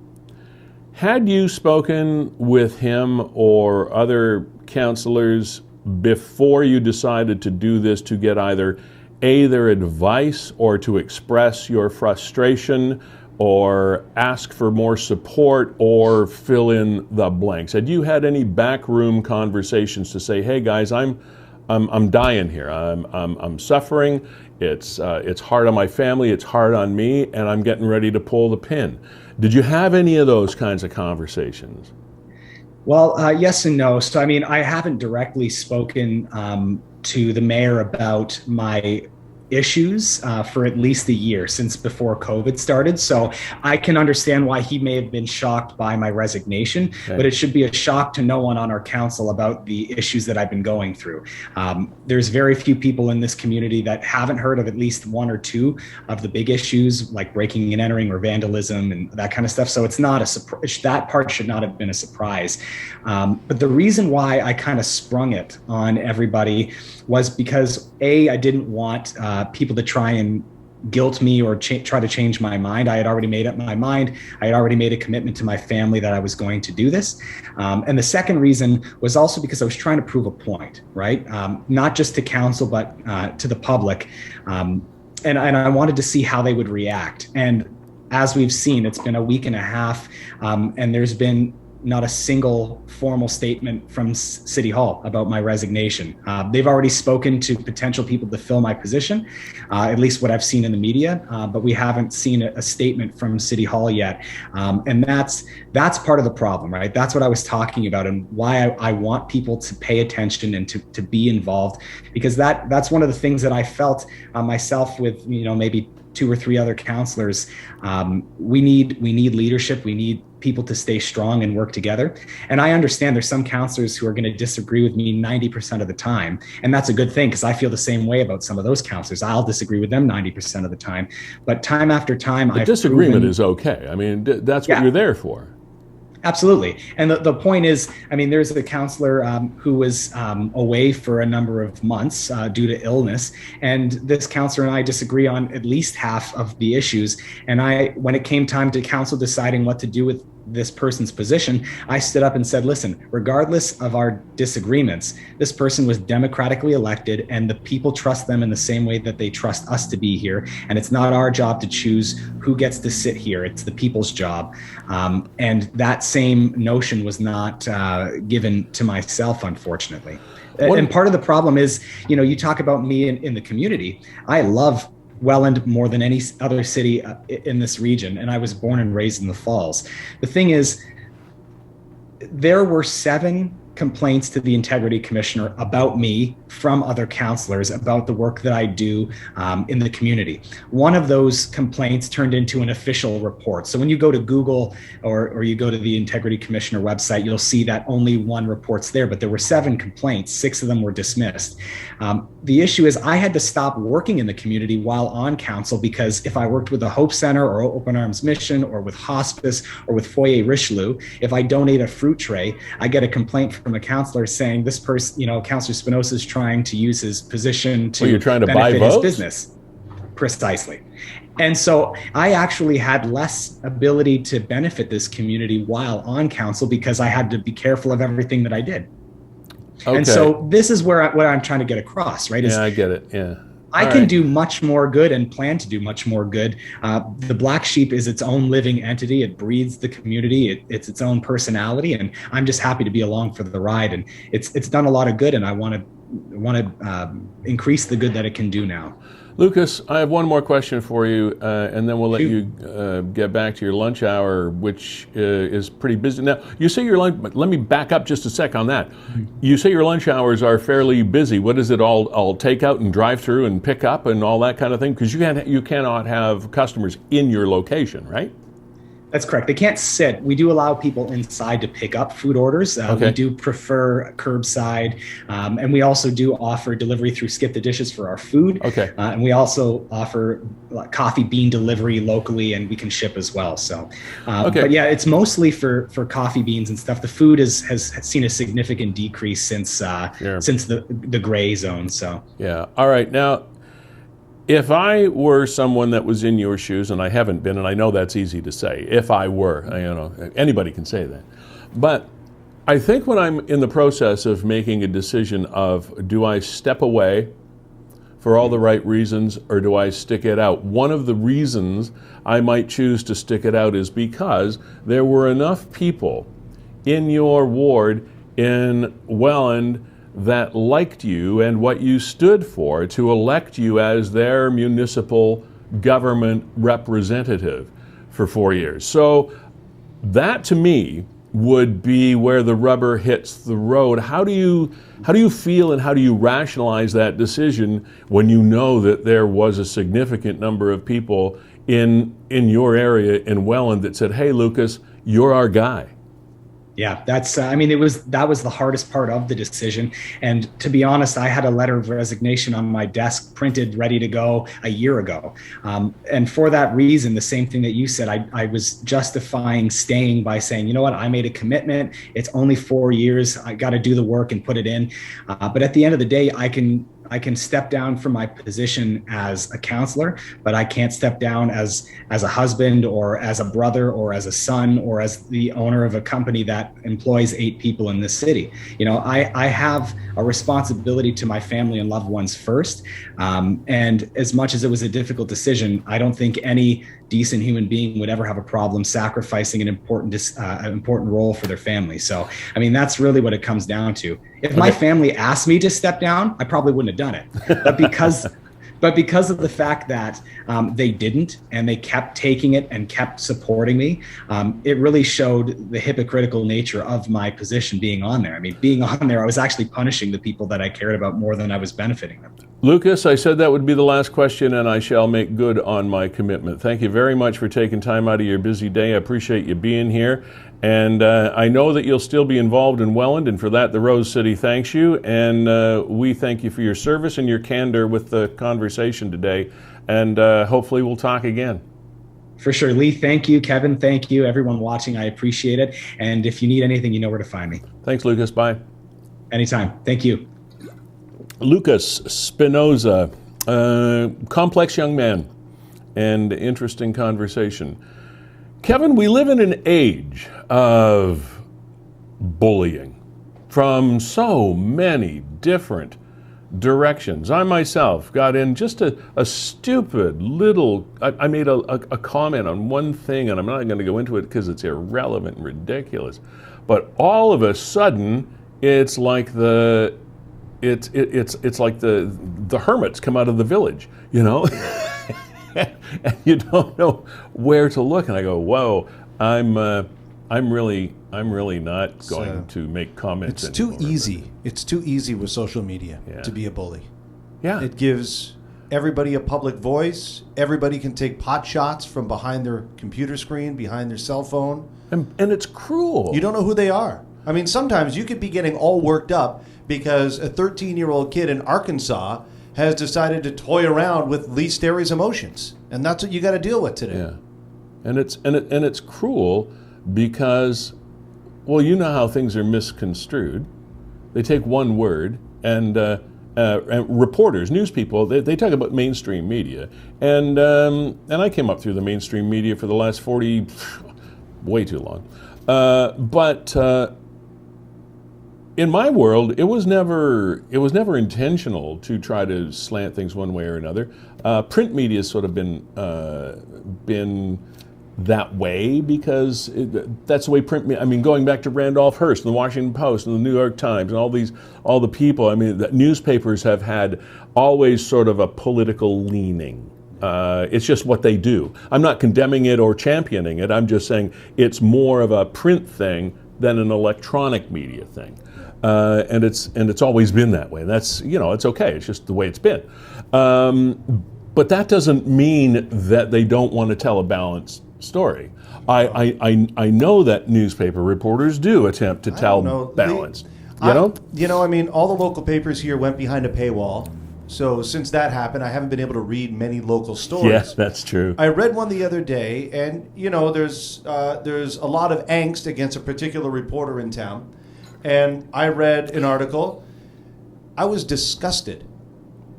had you spoken with him or other councillors before you decided to do this to get either their advice or to express your frustration or ask for more support or fill in the blanks? Had you had any backroom conversations to say, hey guys, I'm dying here. I'm suffering. It's hard on my family. It's hard on me, and I'm getting ready to pull the pin. Did you have any of those kinds of conversations?
Well, yes and no. So, I mean, I haven't directly spoken to the mayor about my issues for at least a year since before COVID started. So I can understand why he may have been shocked by my resignation, but it should be a shock to no one on our council about the issues that I've been going through. There's very few people in this community that haven't heard of at least one or two of the big issues like breaking and entering or vandalism and that kind of stuff. So it's not a surprise. That part should not have been a surprise. But the reason why I kind of sprung it on everybody was because I didn't want people to try and guilt me or try to change my mind. I had already made up my mind. I had already made a commitment to my family that I was going to do this. And the second reason was also because I was trying to prove a point, right? Not just to council, but to the public. And I wanted to see how they would react. And as we've seen, it's been a week and a half, and there's been not a single formal statement from City Hall about my resignation. They've already spoken to potential people to fill my position, at least what I've seen in the media, but we haven't seen a statement from City Hall yet. And that's part of the problem, right? That's what I was talking about and why I want people to pay attention and to be involved, because that's one of the things that I felt myself with, maybe two or three other councillors. We need leadership. We need people to stay strong and work together. And I understand there's some councillors who are going to disagree with me 90% of the time. And that's a good thing, because I feel the same way about some of those councillors. I'll disagree with them 90% of the time. But time after time,
disagreement is okay. I mean, that's what you're there for.
Absolutely. And the point is, I mean, there's a councillor who was away for a number of months due to illness. And this councillor and I disagree on at least half of the issues. And when it came time to council deciding what to do with this person's position, I stood up and said, listen, regardless of our disagreements, this person was democratically elected and the people trust them in the same way that they trust us to be here. And it's not our job to choose who gets to sit here. It's the people's job. And that same notion was not given to myself, unfortunately. And part of the problem is, you talk about me in the community. I love Welland more than any other city in this region, and I was born and raised in the Falls. The thing is, there were 7 complaints to the Integrity Commissioner about me from other councillors about the work that I do in the community. One of those complaints turned into an official report. So when you go to Google or you go to the Integrity Commissioner website, you'll see that only 1 report's there, but there were 7 complaints, 6 of them were dismissed. The issue is I had to stop working in the community while on council, because if I worked with the Hope Center or Open Arms Mission or with hospice or with Foyer Richelieu, if I donate a fruit tray, I get a complaint from from a counselor saying this person, Counselor Spinosa is trying to use his position to
you're trying to buy
benefit
votes?
his business. Precisely. And so I actually had less ability to benefit this community while on council because I had to be careful of everything that I did.
Okay.
And so this is what I'm trying to get across, right?
Yeah, I get it. Yeah.
I can do much more good and plan to do much more good. The Black Sheep is its own living entity. It breathes the community. It's its own personality, and I'm just happy to be along for the ride. And it's done a lot of good, and I want to increase the good that it can do now.
Lucas, I have one more question for you, and then we'll let you get back to your lunch hour, which is pretty busy. Now, you say your lunch, let me back up just a sec on that. You say your lunch hours are fairly busy. What is it, all take out and drive through and pick up and all that kind of thing? Because you cannot have customers in your location, right?
That's correct. They can't sit. We do allow people inside to pick up food orders. We do prefer curbside, and we also do offer delivery through Skip the Dishes for our food.
Okay.
And we also offer coffee bean delivery locally, and we can ship as well. So, but yeah, it's mostly for coffee beans and stuff. The food has seen a significant decrease since the gray zone. So
yeah. All right. Now, if I were someone that was in your shoes, and I haven't been, and I know that's easy to say, if I were, anybody can say that. But I think when I'm in the process of making a decision of, do I step away for all the right reasons, or do I stick it out? One of the reasons I might choose to stick it out is because there were enough people in your ward in Welland that liked you and what you stood for to elect you as their municipal government representative for 4 years. So that to me would be where the rubber hits the road. How do you feel, and how do you rationalize that decision when you know that there was a significant number of people in your area in Welland that said, "Hey, Lucas, you're our guy"?
Yeah, that was the hardest part of the decision. And to be honest, I had a letter of resignation on my desk printed, ready to go a year ago. And for that reason, the same thing that you said, I was justifying staying by saying, you know what, I made a commitment. It's only 4 years. I got to do the work and put it in. But at the end of the day, I can step down from my position as a counselor, but I can't step down as a husband or as a brother or as a son or as the owner of a company that employs 8 people in this city. I have a responsibility to my family and loved ones first. And as much as it was a difficult decision, I don't think any decent human being would ever have a problem sacrificing an important role for their family. So, that's really what it comes down to. If my family asked me to step down, I probably wouldn't have done it. But because of the fact that they didn't, and they kept taking it and kept supporting me, it really showed the hypocritical nature of my position being on there. Being on there, I was actually punishing the people that I cared about more than I was benefiting them.
Lucas, I said that would be the last question, and I shall make good on my commitment. Thank you very much for taking time out of your busy day. I appreciate you being here. And I know that you'll still be involved in Welland, and for that, the Rose City thanks you. And we thank you for your service and your candor with the conversation today. And hopefully we'll talk again.
For sure. Lee, thank you. Kevin, thank you. Everyone watching, I appreciate it. And if you need anything, you know where to find me.
Thanks, Lucas. Bye.
Anytime. Thank you.
Lucas Spinosa, complex young man, and interesting conversation. Kevin, we live in an age of bullying from so many different directions. I myself got in just a stupid little, I made a comment on one thing, and I'm not going to go into it because it's irrelevant and ridiculous, but all of a sudden it's like it's like the hermits come out of the village, and you don't know where to look. And I go, whoa, I'm really not going to make comments.
It's too easy. It's too easy with social media to be a bully.
Yeah.
It gives everybody a public voice. Everybody can take pot shots from behind their computer screen, behind their cell phone.
And it's cruel.
You don't know who they are. Sometimes you could be getting all worked up because a 13-year-old kid in Arkansas has decided to toy around with Lee Sterry's emotions, and that's what you got to deal with today.
Yeah, and it's cruel because, well, you know how things are misconstrued. They take one word and reporters, news people, they talk about mainstream media. And I came up through the mainstream media for the last 40, way too long. But in my world, it was never intentional to try to slant things one way or another. Print media has sort of been that way because that's the way print media. I mean, going back to Randolph Hearst and the Washington Post and the New York Times and all the people. I mean, the newspapers have had always sort of a political leaning. It's just what they do. I'm not condemning it or championing it. I'm just saying it's more of a print thing than an electronic media thing. And it's always been that way. And that's, it's okay. It's just the way it's been. But that doesn't mean that they don't want to tell a balanced story. I know that newspaper reporters do attempt to tell balanced.
I mean, all the local papers here went behind a paywall. So since that happened, I haven't been able to read many local stories.
Yes, that's true.
I read one the other day, and there's a lot of angst against a particular reporter in town. And I read an article. I was disgusted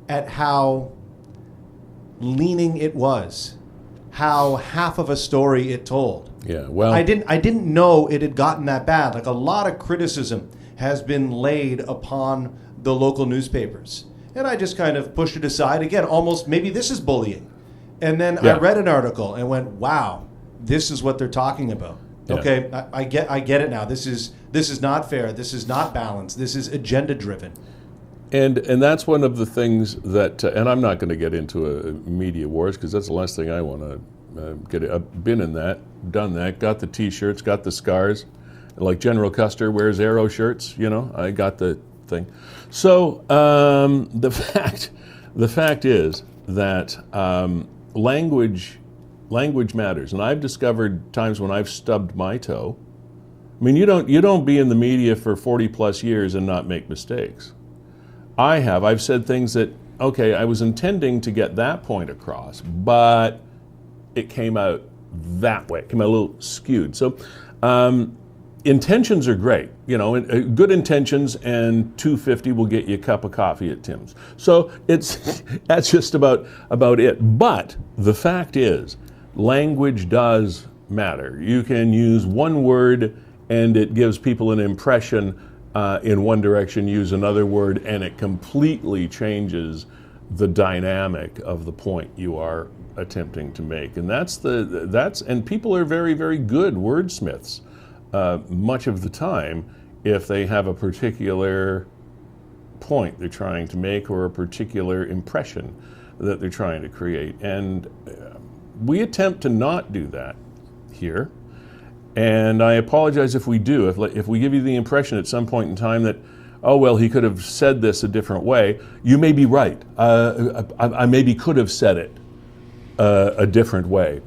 at how leaning it was, how half of a story it told.
Yeah, well,
I didn't know it had gotten that bad. Like, a lot of criticism has been laid upon the local newspapers. And I just kind of pushed it aside. Again, almost maybe this is bullying. And then I read an article and went, wow, this is what they're talking about. Yeah. Okay, I get it now. This is not fair. This is not balanced. This is agenda driven.
And that's one of the things that, and I'm not going to get into a media wars because that's the last thing I want to get. I've been in that, done that, got the T-shirts, got the scars, like General Custer wears arrow shirts. I got the thing. So the fact is that language matters, and I've discovered times when I've stubbed my toe. I mean, you don't be in the media for 40 plus years and not make mistakes. I've said things that, okay, I was intending to get that point across, but it came out that way. It came out a little skewed. So intentions are great. Good intentions and $2.50 will get you a cup of coffee at Tim's. So that's just about it. But the fact is, language does matter. You can use one word and it gives people an impression in one direction, use another word, and it completely changes the dynamic of the point you are attempting to make. And and people are very, very good wordsmiths much of the time if they have a particular point they're trying to make or a particular impression that they're trying to create. And we attempt to not do that here. And I apologize if we do. If we give you the impression at some point in time that, oh, well, he could have said this a different way, you may be right. I maybe could have said it a different way.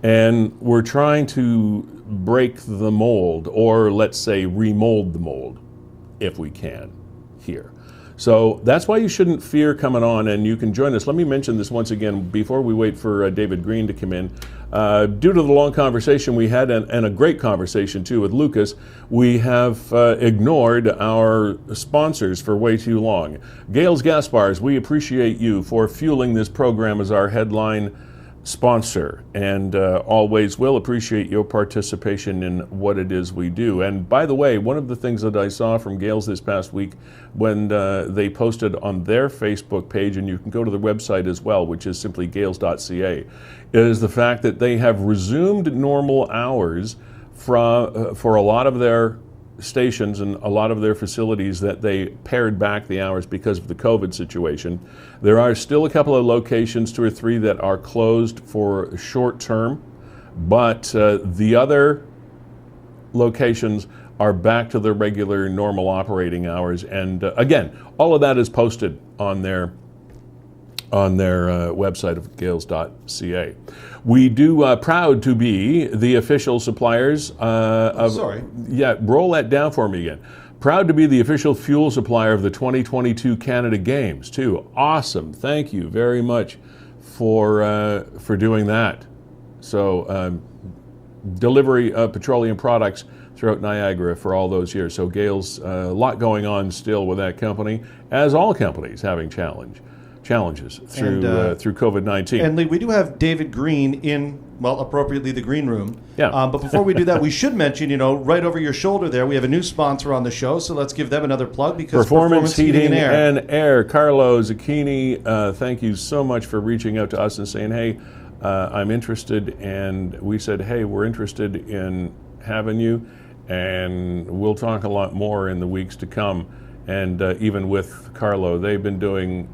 And we're trying to break the mold, or let's say remold the mold, if we can, here. So that's why you shouldn't fear coming on, and you can join us. Let me mention this once again before we wait for David Green to come in. Due to the long conversation we had, and a great conversation too with Lucas, we have ignored our sponsors for way too long. Gales Gas Bars, we appreciate you for fueling this program as our headline sponsor, and always will appreciate your participation in what it is we do. And by the way, one of the things that I saw from Gales this past week when they posted on their Facebook page, and you can go to the website as well, which is simply gales.ca, is the fact that they have resumed normal hours for a lot of their stations and a lot of their facilities that they pared back the hours because of the COVID situation. There are still a couple of locations, 2 or 3, that are closed for short term, but the other locations are back to their regular normal operating hours. And again, all of that is posted on their website of gales.ca. We do proud to be the official suppliers of...
Sorry.
Yeah, roll that down for me again. Proud to be the official fuel supplier of the 2022 Canada Games, too. Awesome. Thank you very much for doing that. So, delivery of petroleum products throughout Niagara for all those years. So Gail's a lot going on still with that company, as all companies having challenges through COVID-19.
And Lee, we do have David Green in, well, appropriately, the green room.
Yeah.
But before we do that, we should mention, right over your shoulder there, we have a new sponsor on the show, so let's give them another plug, because
Performance Heating and Air. Carlo Zucchini, thank you so much for reaching out to us and saying, hey, I'm interested. And we said, hey, we're interested in having you, and we'll talk a lot more in the weeks to come. And even with Carlo, they've been doing,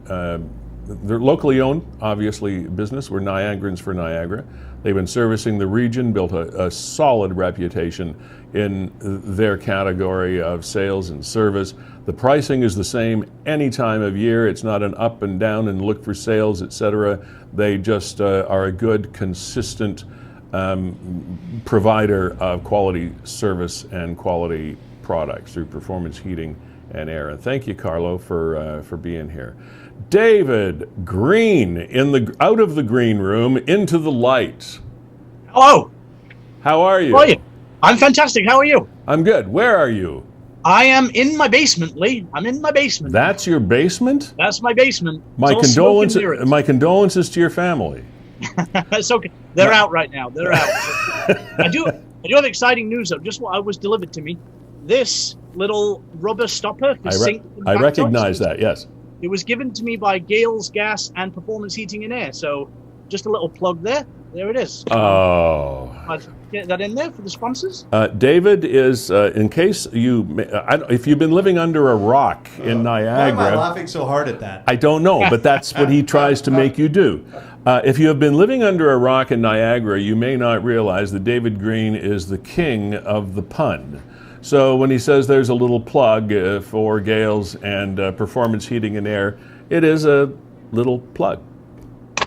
they're locally owned, obviously, business. We're Niagarans for Niagara. They've been servicing the region, built a solid reputation in their category of sales and service. The pricing is the same any time of year. It's not an up and down and look for sales, etc. They just are a good, consistent provider of quality service and quality products through Performance Heating and Air. And thank you, Carlo, for being here. David Green, out of the green room into the light.
Hello.
How are you?
How are you? I'm fantastic. How are you?
I'm good. Where are you?
I am in my basement, Lee. I'm in my basement.
That's your basement?
That's my basement.
My condolences to your family.
It's okay. They're out right now. They're out. I do have exciting news, though. Just what was delivered to me. This little rubber stopper for sink.
I recognize that, yes.
It was given to me by Gales Gas and Performance Heating and Air. So just a little plug there. There it is.
Oh.
I'll get that in there for the sponsors.
David is, in case if you've been living under a rock in Niagara.
Why am I laughing so hard at that?
I don't know, but that's what he tries to make you do. If you have been living under a rock in Niagara, you may not realize that David Green is the king of the pun. So when he says there's a little plug for Gales and Performance Heating and Air, it is a little plug.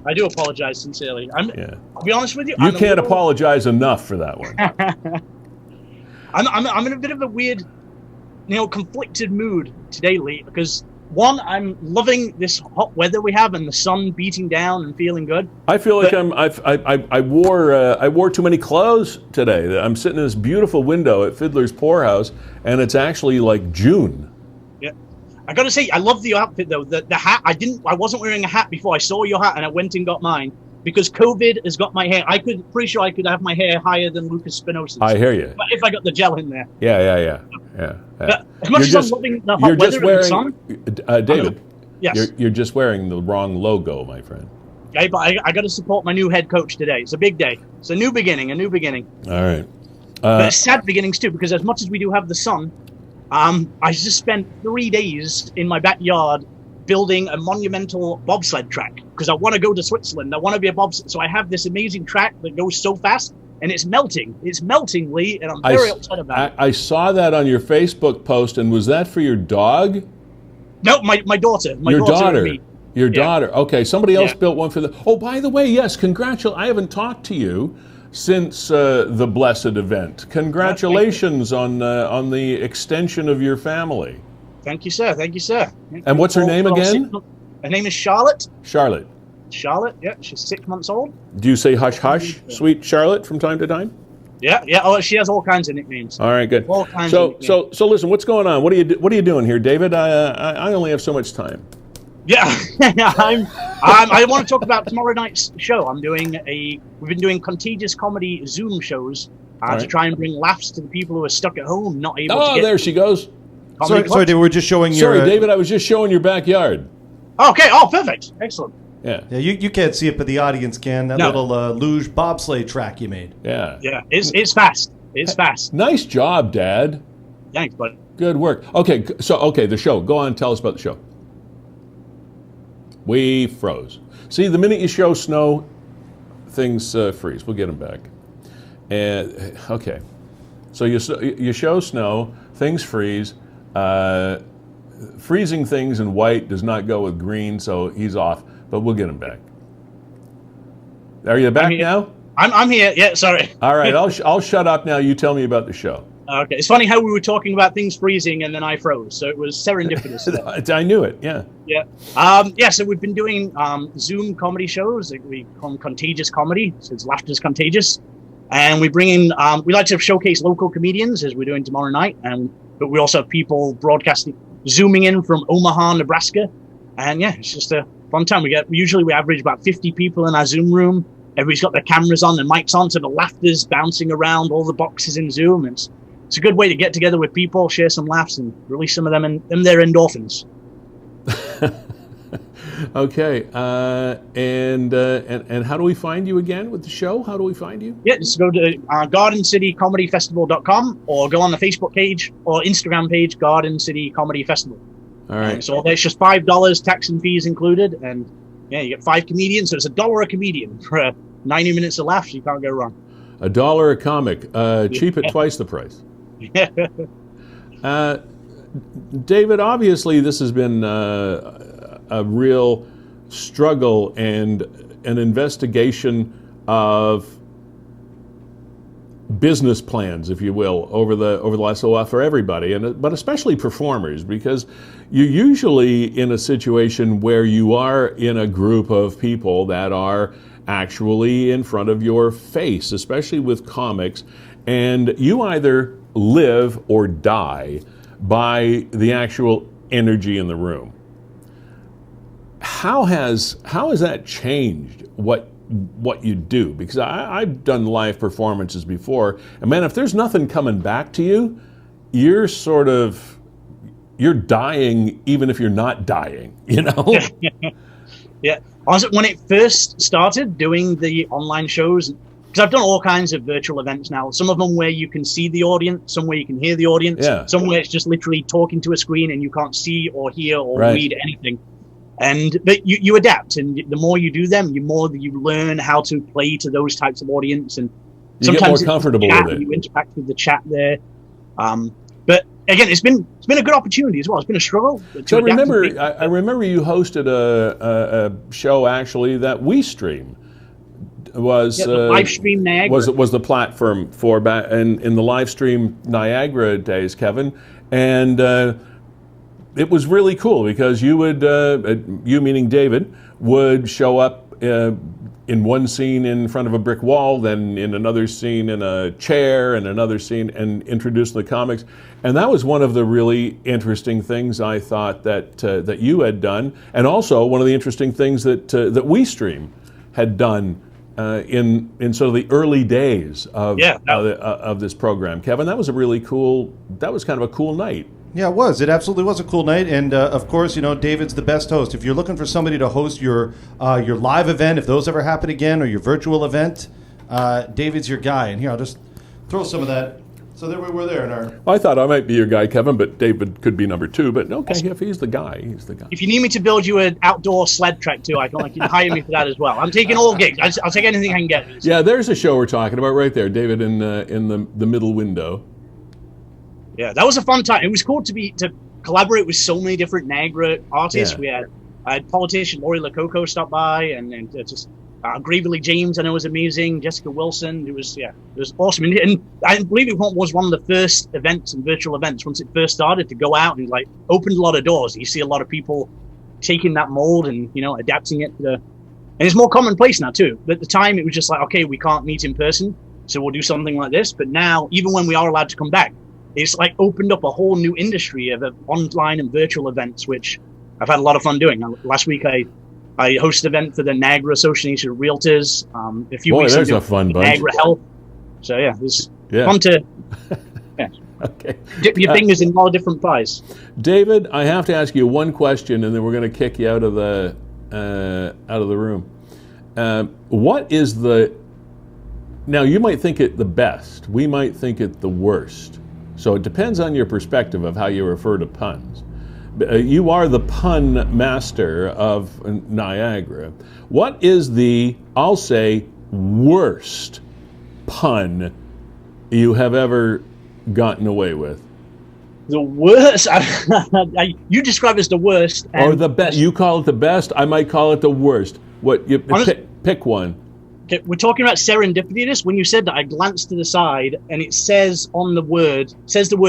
I do apologize sincerely. I'll be honest with you.
You can't apologize enough for that one.
I'm in a bit of a weird, conflicted mood today, Lee, because one, I'm loving this hot weather we have and the sun beating down and feeling good.
I feel like I wore too many clothes today. I'm sitting in this beautiful window at Fiddler's Poorhouse, and it's actually like June.
Yeah, I got to say, I love the outfit though. The hat, I wasn't wearing a hat before I saw your hat, and I went and got mine because COVID has got my hair. Pretty sure I could have my hair higher than Lucas Spinosa's.
I hear you.
But if I got the gel in there.
Yeah.
As much as I'm loving the hot weather and the sun,
David.
Yes.
You're just wearing the wrong logo, my friend.
Okay, but I got to support my new head coach today. It's a big day. It's a new beginning. All
right.
But it's sad beginnings too, because as much as we do have the sun, I just spent 3 days in my backyard building a monumental bobsled track because I want to go to Switzerland. I want to be a bobsled. So I have this amazing track that goes so fast, and it's melting. It's melting, Lee, and I'm very upset about it.
I saw that on your Facebook post, and was that for your dog?
No, my daughter.
Your daughter.
And me.
Your daughter. Okay, somebody else built one for the... Oh, by the way, yes, congratulations. I haven't talked to you since the blessed event. Congratulations on the extension of your family.
Thank you, sir.
And what's her name again?
Her name is Charlotte.
Charlotte,
yeah. She's 6 months old.
Do you say hush hush, sweet Charlotte, from time to time?
Yeah. Oh, she has all kinds of nicknames.
All right, good.
All kinds of nicknames.
So listen, what's going on? What are you doing here, David? I only have so much time.
Yeah, I want to talk about tomorrow night's show. We've been doing contagious comedy Zoom shows to try and bring laughs to the people who are stuck at home, not able to get...
Oh, there she goes.
Sorry, David, we're just showing your...
Sorry, David, I was just showing your backyard.
Okay, oh, perfect. Excellent.
Yeah,
you can't see it, but the audience can. That little luge bobsleigh track you made.
Yeah,
it's fast. It's fast.
Nice job, Dad.
Thanks, bud.
Good work. Okay, the show. Go on, tell us about the show. We froze. See, the minute you show snow, things freeze. We'll get them back. And okay, so you show snow, things freeze. Freezing things in white does not go with green, so he's off. But we'll get him back. Are you back now?
I'm here. Yeah, sorry.
All right, I'll shut up now. You tell me about the show.
Okay, it's funny how we were talking about things freezing and then I froze, so it was serendipitous.
I knew it. Yeah.
Yeah. So we've been doing Zoom comedy shows. We call them contagious comedy. So it's laughter's contagious. And we bring in, we like to showcase local comedians, as we're doing tomorrow night. But we also have people broadcasting, zooming in from Omaha, Nebraska. And yeah, it's just a fun time. Usually we average about 50 people in our Zoom room. Everybody's got their cameras on, their mics on, so the laughter's bouncing around all the boxes in Zoom. It's a good way to get together with people, share some laughs, and release some of them in their endorphins.
Okay, and how do we find you again with the show? How do we find you?
Yeah, just go to GardenCityComedyFestival.com or go on the Facebook page or Instagram page, Garden City Comedy Festival.
All right.
So it's just $5, tax and fees included, and yeah, you get 5 comedians, so it's $1 a comedian for 90 minutes of laughs. You can't go wrong.
$1 a comic, cheap at twice the price. David, obviously this has been a real struggle and an investigation of business plans, if you will, over the last little while for everybody, but especially performers, because you're usually in a situation where you are in a group of people that are actually in front of your face, especially with comics, and you either live or die by the actual energy in the room. How has that changed what you do? Because I've done live performances before, and man, if there's nothing coming back to you, you're dying even if you're not dying, you know?
Yeah. Honestly, when it first started doing the online shows, because I've done all kinds of virtual events now, some of them where you can see the audience, some where you can hear the audience, some where it's just literally talking to a screen and you can't see or hear or read anything. But you adapt, and the more you do them, the more you learn how to play to those types of audience, and
you sometimes get more comfortable with it.
You interact with the chat there. But again, it's been a good opportunity as well. It's been a struggle.
So I remember you hosted a show actually that WeeStreem was
the live stream Niagara
was the platform for back in the live stream Niagara days, Kevin, and. It was really cool because you would, you meaning David, would show up in one scene in front of a brick wall, then in another scene in a chair, and another scene, and introduce the comics. And that was one of the really interesting things I thought that you had done, and also one of the interesting things that WeeStream had done in sort of the early days of this program. Kevin, that was kind of a cool night.
Yeah, it was. It absolutely was a cool night, and of course, David's the best host. If you're looking for somebody to host your live event, if those ever happen again, or your virtual event, David's your guy. And here, I'll just throw some of that. So there we were there in our.
Well, I thought I might be your guy, Kevin, but David could be number 2. But okay, if he's the guy, he's the guy.
If you need me to build you an outdoor sled track too, you can hire me for that as well. I'm taking all gigs. I'll take anything I can get.
Yeah, there's a show we're talking about right there, David, in the middle window.
Yeah, that was a fun time. It was cool to collaborate with so many different Niagara artists.
Yeah.
I had politician Lori Lococo stop by, and just Gravely James, I know, was amazing. Jessica Wilson, it was awesome. And I believe it was one of the first events and virtual events once it first started to go out and opened a lot of doors. You see a lot of people taking that mold and adapting it and it's more commonplace now too. But at the time, it was just okay, we can't meet in person, so we'll do something like this. But now, even when we are allowed to come back, it's opened up a whole new industry of online and virtual events, which I've had a lot of fun doing. Last week, I hosted an event for the Niagara Association of Realtors. A few weeks
there's
ago,
a fun bunch.
Niagara Health. So yeah, it was fun to dip your fingers in all different pies.
David, I have to ask you one question, and then we're going to kick you out of the room. What is the? Now you might think it the best. We might think it the worst. So it depends on your perspective of how you refer to puns. You are the pun master of Niagara. What is the, I'll say, worst pun you have ever gotten away with?
The worst? You describe it as the worst.
Or the best. You call it the best. I might call it the worst. Pick one.
Okay, we're talking about serendipity. This when you said that, I glanced to the side and it says the word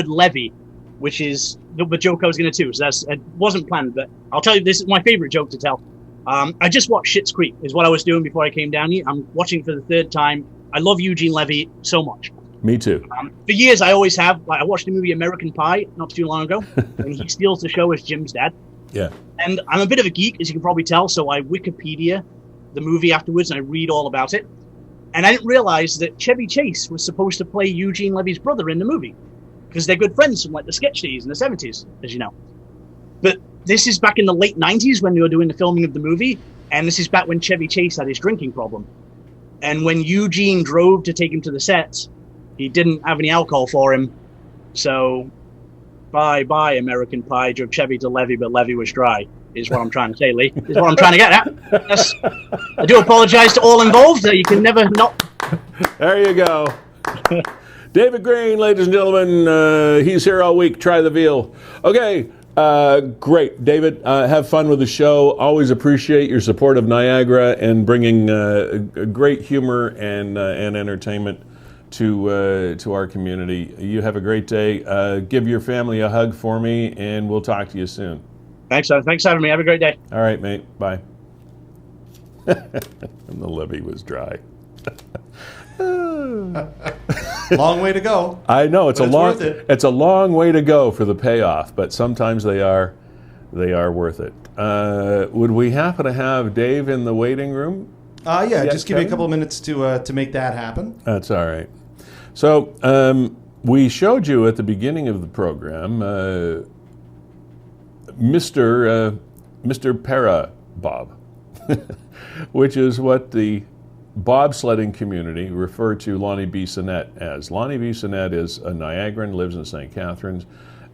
levy, which is the joke I was going to do. So it wasn't planned, but I'll tell you, this is my favorite joke to tell. I just watched Schitt's Creek, is what I was doing before I came down here. I'm watching for the 3rd time. I love Eugene Levy so much.
Me too.
For years, I always have. Like, I watched the movie American Pie not too long ago, and he steals the show as Jim's dad.
Yeah.
And I'm a bit of a geek, as you can probably tell, so I Wikipedia the movie afterwards, and I read all about it. And I didn't realize that Chevy Chase was supposed to play Eugene Levy's brother in the movie, because they're good friends from like the sketch days in the 70s, as you know. But this is back in the late 90s when they were doing the filming of the movie, and this is back when Chevy Chase had his drinking problem. And when Eugene drove to take him to the sets, he didn't have any alcohol for him. So, bye, American Pie, drove Chevy to Levy, but Levy was dry, is what I'm trying to say, Lee. Is what I'm trying to get at. Yes. I do apologize to all involved. You can never not...
There you go. David Green, ladies and gentlemen, he's here all week. Try the veal. Okay, great. David, have fun with the show. Always appreciate your support of Niagara and bringing great humor and entertainment to our community. You have a great day. Give your family a hug for me, and we'll talk to you soon.
Thanks for having me. Have a great day.
All right, mate. Bye. And the levee was dry.
Long way to go.
I know it's
worth it.
It's a long way to go for the payoff, but sometimes they are worth it. Would we happen to have Dave in the waiting room?
Yeah, just give me a
Kevin?
couple of minutes to make that happen.
That's all right. So we showed you at the beginning of the program Mr. Para-bob, which is what the bobsledding community refer to Lonnie Bissonnette as. Lonnie Bissonnette is a Niagaran, lives in St. Catharines,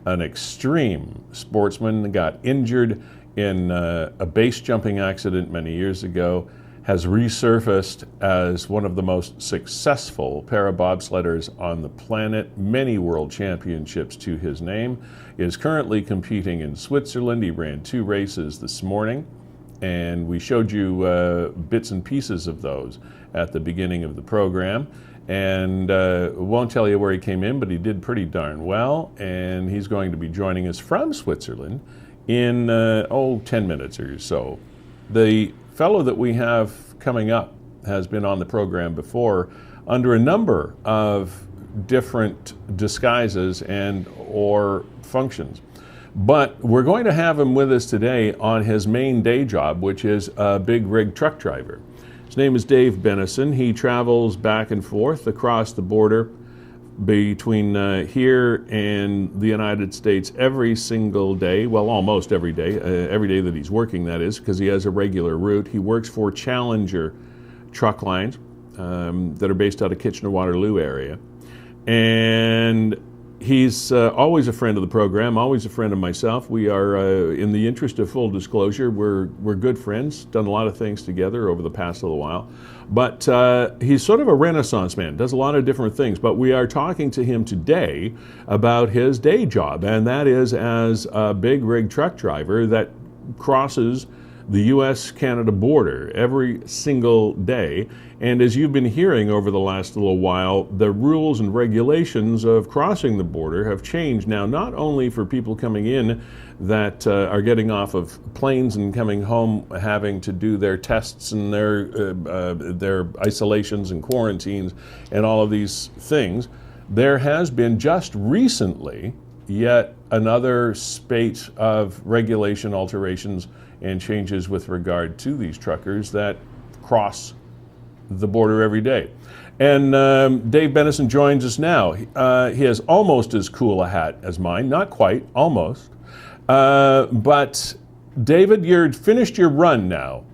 an extreme sportsman, got injured in a base jumping accident many years ago, has resurfaced as one of the most successful para-bobsledders on the planet, many world championships to his name, is currently competing in Switzerland. He ran 2 races this morning, and we showed you bits and pieces of those at the beginning of the program. And won't tell you where he came in, but he did pretty darn well, and he's going to be joining us from Switzerland in 10 minutes or so. The fellow that we have coming up has been on the program before under a number of different disguises and or functions. But we're going to have him with us today on his main day job, which is a big rig truck driver. His name is Dave Bennison. He travels back and forth across the border between here and the United States every single day, well, almost every day that he's working, that is, because he has a regular route. He works for Challenger truck lines that are based out of Kitchener-Waterloo area. And he's always a friend of the program, always a friend of myself. We are, in the interest of full disclosure, we're good friends, done a lot of things together over the past little while. But he's sort of a renaissance man, does a lot of different things. But we are talking to him today about his day job, and that is as a big rig truck driver that crosses the U.S.-Canada border every single day. And as you've been hearing over the last little while, the rules and regulations of crossing the border have changed now, not only for people coming in that are getting off of planes and coming home having to do their tests and their isolations and quarantines and all of these things. There has been just recently yet another spate of regulation alterations and changes with regard to these truckers that cross the border every day. And Dave Bennison joins us now. He has almost as cool a hat as mine, not quite, almost. But David, you're finished your run now,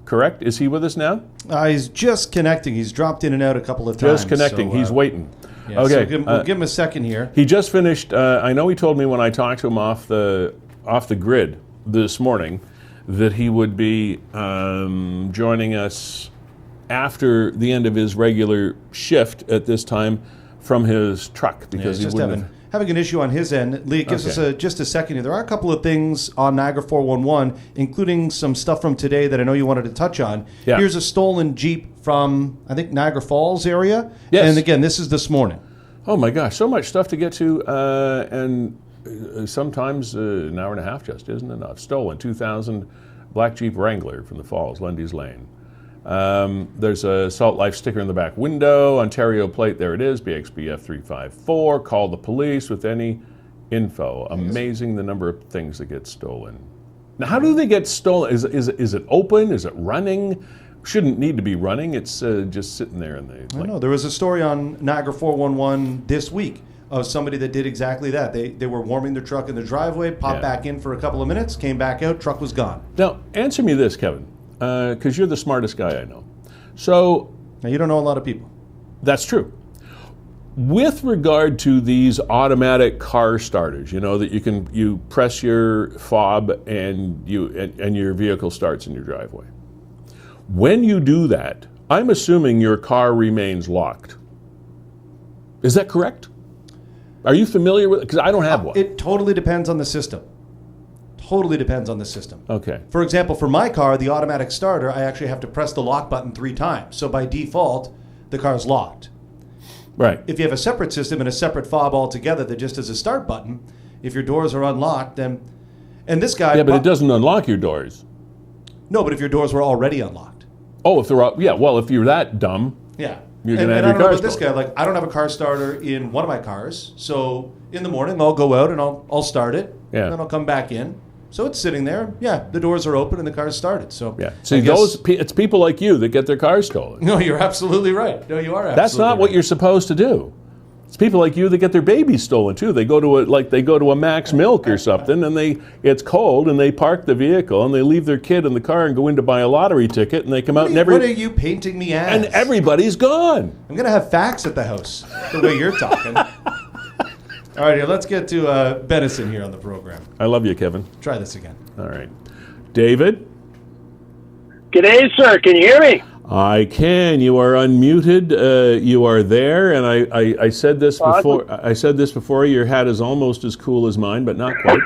correct? Is he with us now?
He's just connecting. He's dropped in and out a couple of times.
Just connecting.
So,
He's waiting.
Yeah,
Okay.
So we'll give him a second here.
He just finished. I know he told me when I talked to him off the grid this morning that he would be joining us after the end of his regular shift at this time from his truck because he
just
wouldn't
having an issue on his end. Lee, it gives us just a second here. There are a couple of things on Niagara 411, including some stuff from today that I know you wanted to touch on.
Yeah.
Here's a stolen Jeep from, I think, Niagara Falls area.
Yes.
And again, this is this morning.
Oh my gosh, so much stuff to get to, and sometimes an hour and a half just isn't enough. Stolen 2000 black Jeep Wrangler from the Falls, Lundy's Lane. There's a Salt Life sticker in the back window, Ontario plate, there it is, BXBF 354. Call the police with any info. Amazing the number of things that get stolen. Now, how do they get stolen? Is it open? Is it running? Shouldn't need to be running. It's just sitting there. And
I know. There was a story on Niagara 411 this week of somebody that did exactly that. They were warming their truck in the driveway, popped back in for a couple of minutes, came back out, truck was gone.
Now, answer me this, Kevin, because you're the smartest guy I know. So,
now, you don't know a lot of people.
That's true. With regard to these automatic car starters, you know, that you press your fob and your vehicle starts in your driveway. When you do that, I'm assuming your car remains locked. Is that correct? Are you familiar with it? Because I don't have one.
It totally depends on the system. Totally depends on the system.
Okay.
For example, for my car, the automatic starter, I actually have to press the lock button 3 times. So by default, the car's locked.
Right.
If you have a separate system and a separate fob altogether that just has a start button, if your doors are unlocked, then... And this guy...
Yeah, but it doesn't unlock your doors.
No, but if your doors were already unlocked.
Oh, if they're all... Yeah, well, if you're that dumb...
Yeah.
You're going to have
your car. And I don't know about
stolen.
this guy. Like, I don't have a car starter in one of my cars. So in the morning, I'll go out and I'll start it.
Yeah.
And then I'll come back in. So it's sitting there. Yeah, the doors are open and the car's started. So
yeah. See, it's people like you that get their cars stolen.
No, you're absolutely right. No, you are absolutely
That's not
right.
what you're supposed to do. It's people like you that get their babies stolen too. They go to a Max Milk or something, and it's cold, and they park the vehicle, and they leave their kid in the car and go in to buy a lottery ticket, and they come out and
What are you painting me as?
and everybody's gone.
I'm gonna have facts at the house the way you're talking. All right, here, let's get to Bennison here on the program.
I love you, Kevin.
Try this again.
All right, David.
G'day, sir. Can you hear me?
I can. You are unmuted. You are there, and I said this before. I said this before. Your hat is almost as cool as mine, but not quite.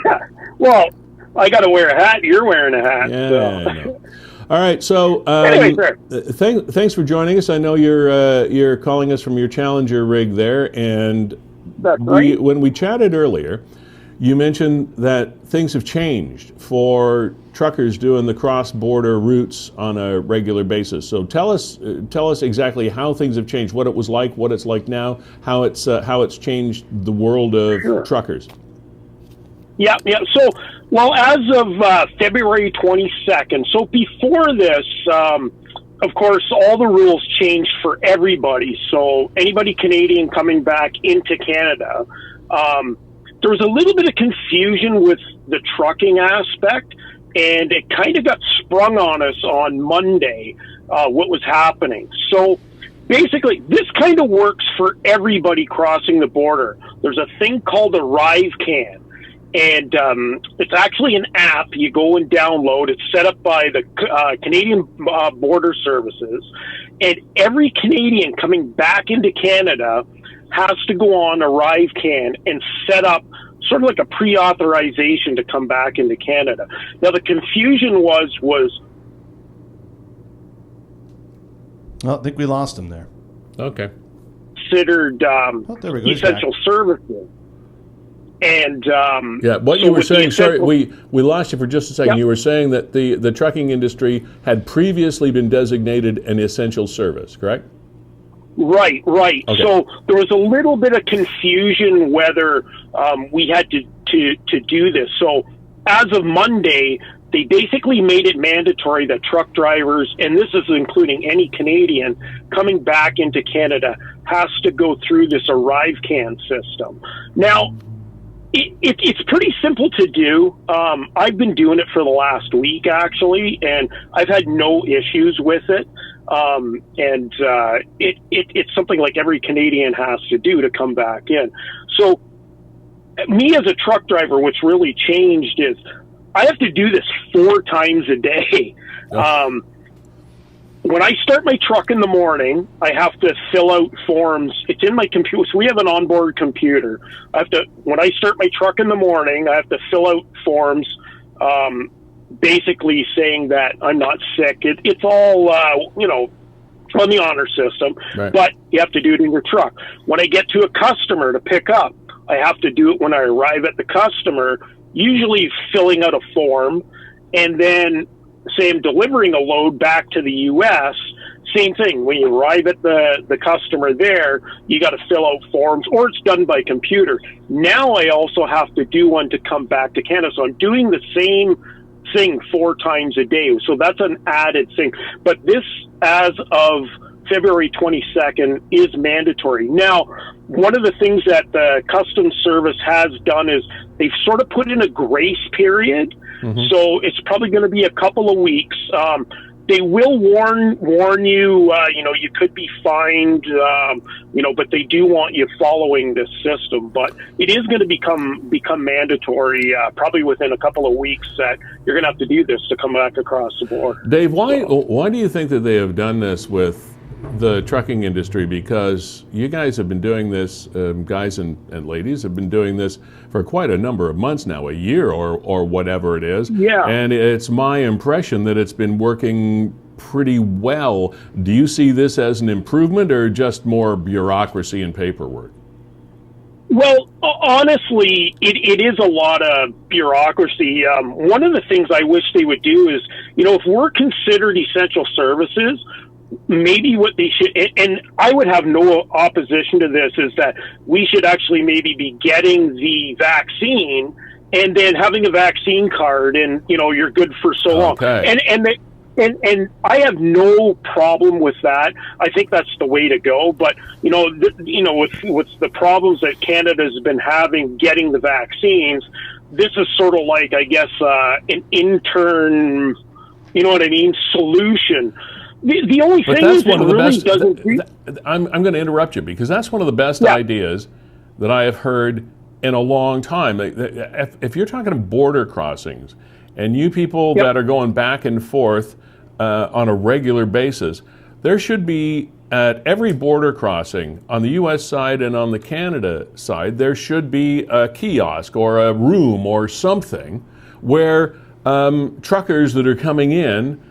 Well, I got to wear a hat. You're wearing a hat.
Yeah.
So.
I know. All right. So
Anyway, sir.
Thanks for joining us. I know you're calling us from your Challenger rig there, and
That's right.
when we chatted earlier, you mentioned that things have changed for truckers doing the cross-border routes on a regular basis. So tell us exactly how things have changed, what it was like, what it's like now, how it's changed the world of truckers.
Yeah. So, well, as of February 22nd, so before this, of course, all the rules changed for everybody. So anybody Canadian coming back into Canada, there was a little bit of confusion with the trucking aspect, and it kind of got sprung on us on Monday, what was happening. So basically, this kind of works for everybody crossing the border. There's a thing called ArriveCan, and it's actually an app you go and download. It's set up by the Canadian Border Services, and every Canadian coming back into Canada has to go on ArriveCan and set up sort of like a pre-authorization to come back into Canada. Now, the confusion was
Well, I think we lost him there.
Okay.
considered
there we go. He's
essential services. And
yeah, what
so
you were
with the
saying, sorry,
essential-
we lost you for just a second.
Yep.
You were saying that the trucking industry had previously been designated an essential service, correct?
Right.
Okay.
So there was a little bit of confusion whether we had to do this. So as of Monday, they basically made it mandatory that truck drivers, and this is including any Canadian coming back into Canada, has to go through this ArriveCan system. Now, it's pretty simple to do. I've been doing it for the last week, actually, and I've had no issues with it. It's something like every Canadian has to do to come back in. So me as a truck driver, what's really changed is I have to do this 4 times a day.
Oh.
When I start my truck in the morning, I have to fill out forms. It's in my computer. So we have an onboard computer. When I start my truck in the morning, I have to fill out forms, basically saying that I'm not sick. It's all, on the honor system,
Right.
But you have to do it in your truck. When I get to a customer to pick up, I have to do it when I arrive at the customer, usually filling out a form, and then say I'm delivering a load back to the U.S., same thing. When you arrive at the customer there, you got to fill out forms, or it's done by computer. Now I also have to do one to come back to Canada. So I'm doing the same thing 4 times a day. So that's an added thing. But this, as of February 22nd, is mandatory. Now, one of the things that the Customs Service has done is they've sort of put in a grace period. Mm-hmm. So it's probably going to be a couple of weeks. They will warn you, you could be fined, but they do want you following this system. But it is going to become mandatory probably within a couple of weeks that you're going to have to do this to come back across the border.
Dave, why do you think that they have done this with the trucking industry? Because you guys have been doing this, guys and ladies have been doing this for quite a number of months now, a year or whatever it is.
Yeah.
And it's my impression that it's been working pretty well. Do you see this as an improvement or just more bureaucracy and paperwork?
Well, honestly, it is a lot of bureaucracy. One of the things I wish they would do is, if we're considered essential services, maybe what they should, and I would have no opposition to this, is that we should actually maybe be getting the vaccine and then having a vaccine card, and you're good for so long. And I have no problem with that. I think that's the way to go. But with the problems that Canada has been having getting the vaccines, this is sort of like, I guess, an intern, solution. The only thing is it really doesn't...
I'm going to interrupt you because that's one of the best ideas that I have heard in a long time. If you're talking border crossings and you people that are going back and forth on a regular basis, there should be at every border crossing on the U.S. side and on the Canada side, there should be a kiosk or a room or something where truckers that are coming in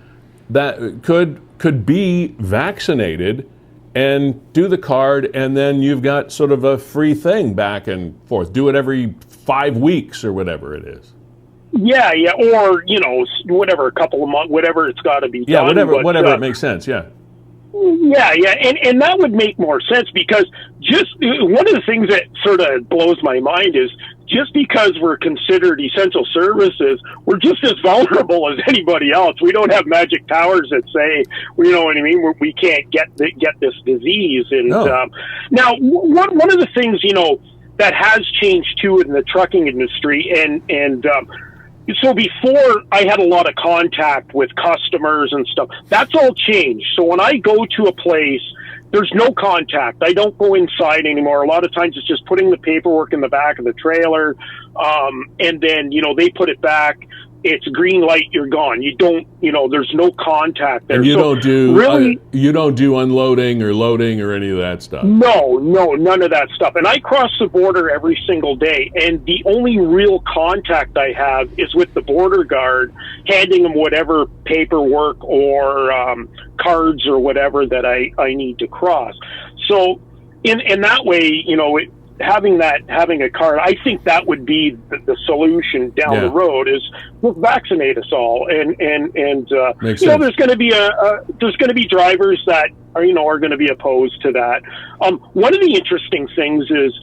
that could be vaccinated and do the card, and then you've got sort of a free thing back and forth. Do it every 5 weeks or whatever it is.
Yeah, or whatever, a couple of months, whatever it's got to be done.
Whatever it makes sense. Yeah.
Yeah, and that would make more sense, because just one of the things that sort of blows my mind is just because we're considered essential services, we're just as vulnerable as anybody else. We don't have magic powers that say, you know what I mean, we can't get this disease. And now, one of the things that has changed too in the trucking industry, and so before I had a lot of contact with customers and stuff, that's all changed. So when I go to a place, there's no contact. I don't go inside anymore. A lot of times it's just putting the paperwork in the back of the trailer, and then, they put it back. It's green light, you're gone. You don't, there's no contact there.
And you don't do unloading or loading or any of that stuff.
No, none of that stuff. And I cross the border every single day, and the only real contact I have is with the border guard, handing them whatever paperwork or cards or whatever that I need to cross. So in that way, having a card, I think that would be the solution down the road, is we'll vaccinate us all, and there's going to be there's going to be drivers that are going to be opposed to that. One of the interesting things is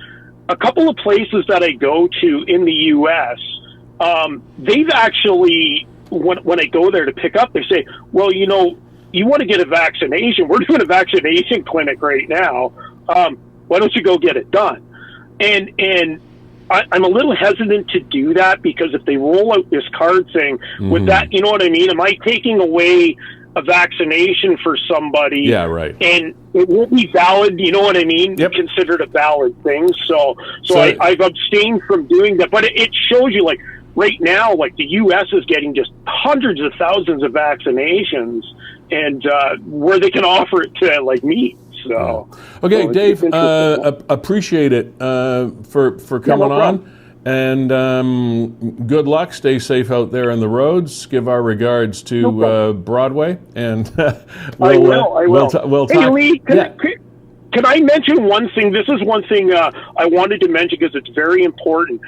a couple of places that I go to in the U.S. They've actually, when I go there to pick up, they say, well, you want to get a vaccination? We're doing a vaccination clinic right now. Why don't you go get it done? And I'm a little hesitant to do that, because if they roll out this card thing, with that, you know what I mean? Am I taking away a vaccination for somebody?
Yeah, right.
And it won't be valid, you know what I mean?
Yep.
Considered a valid thing. So I've abstained from doing that. But it shows you, like, right now, like, the U.S. is getting just hundreds of thousands of vaccinations, and where they can offer it to, like, me. So,
okay, Dave, appreciate it for coming on, and good luck. Stay safe out there on the roads. Give our regards to Broadway, and
I will.
We'll
hey,
talk.
Lee, can I mention one thing? This is one thing I wanted to mention, because it's very important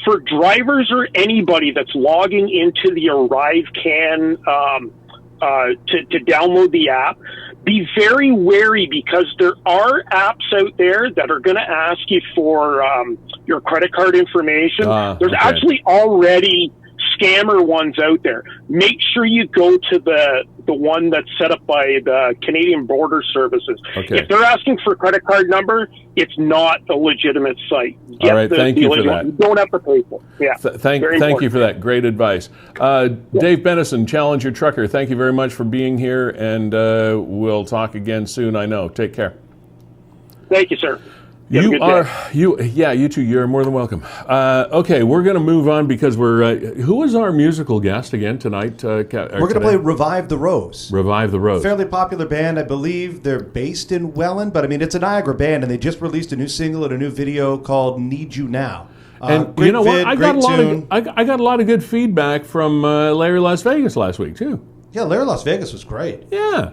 for drivers or anybody that's logging into the ArriveCan to download the app. be very wary because there are apps out there that are going to ask you for your credit card information. There's actually already scammer ones out there. Make sure you go to the one that's set up by the Canadian Border Services.
Okay.
If they're asking for a credit card number, it's not a legitimate site.
All right, thank you for that.
You don't have to pay for it. Yeah.
Thank you for that. Great advice. Dave Bennison, Challenger Trucker, thank you very much for being here, and we'll talk again soon, I know. Take care.
Thank you, sir.
You too. You're more than welcome. Okay, we're going to move on because who is our musical guest again tonight?
We're going to play Revive the Rose.
Revive the Rose.
Fairly popular band. I believe they're based in Welland, but I mean, it's a Niagara band, and they just released a new single and a new video called Need You Now.
And you know what? I got a lot of good feedback from Larry Las Vegas last week, too.
Yeah, Larry Las Vegas was great.
Yeah.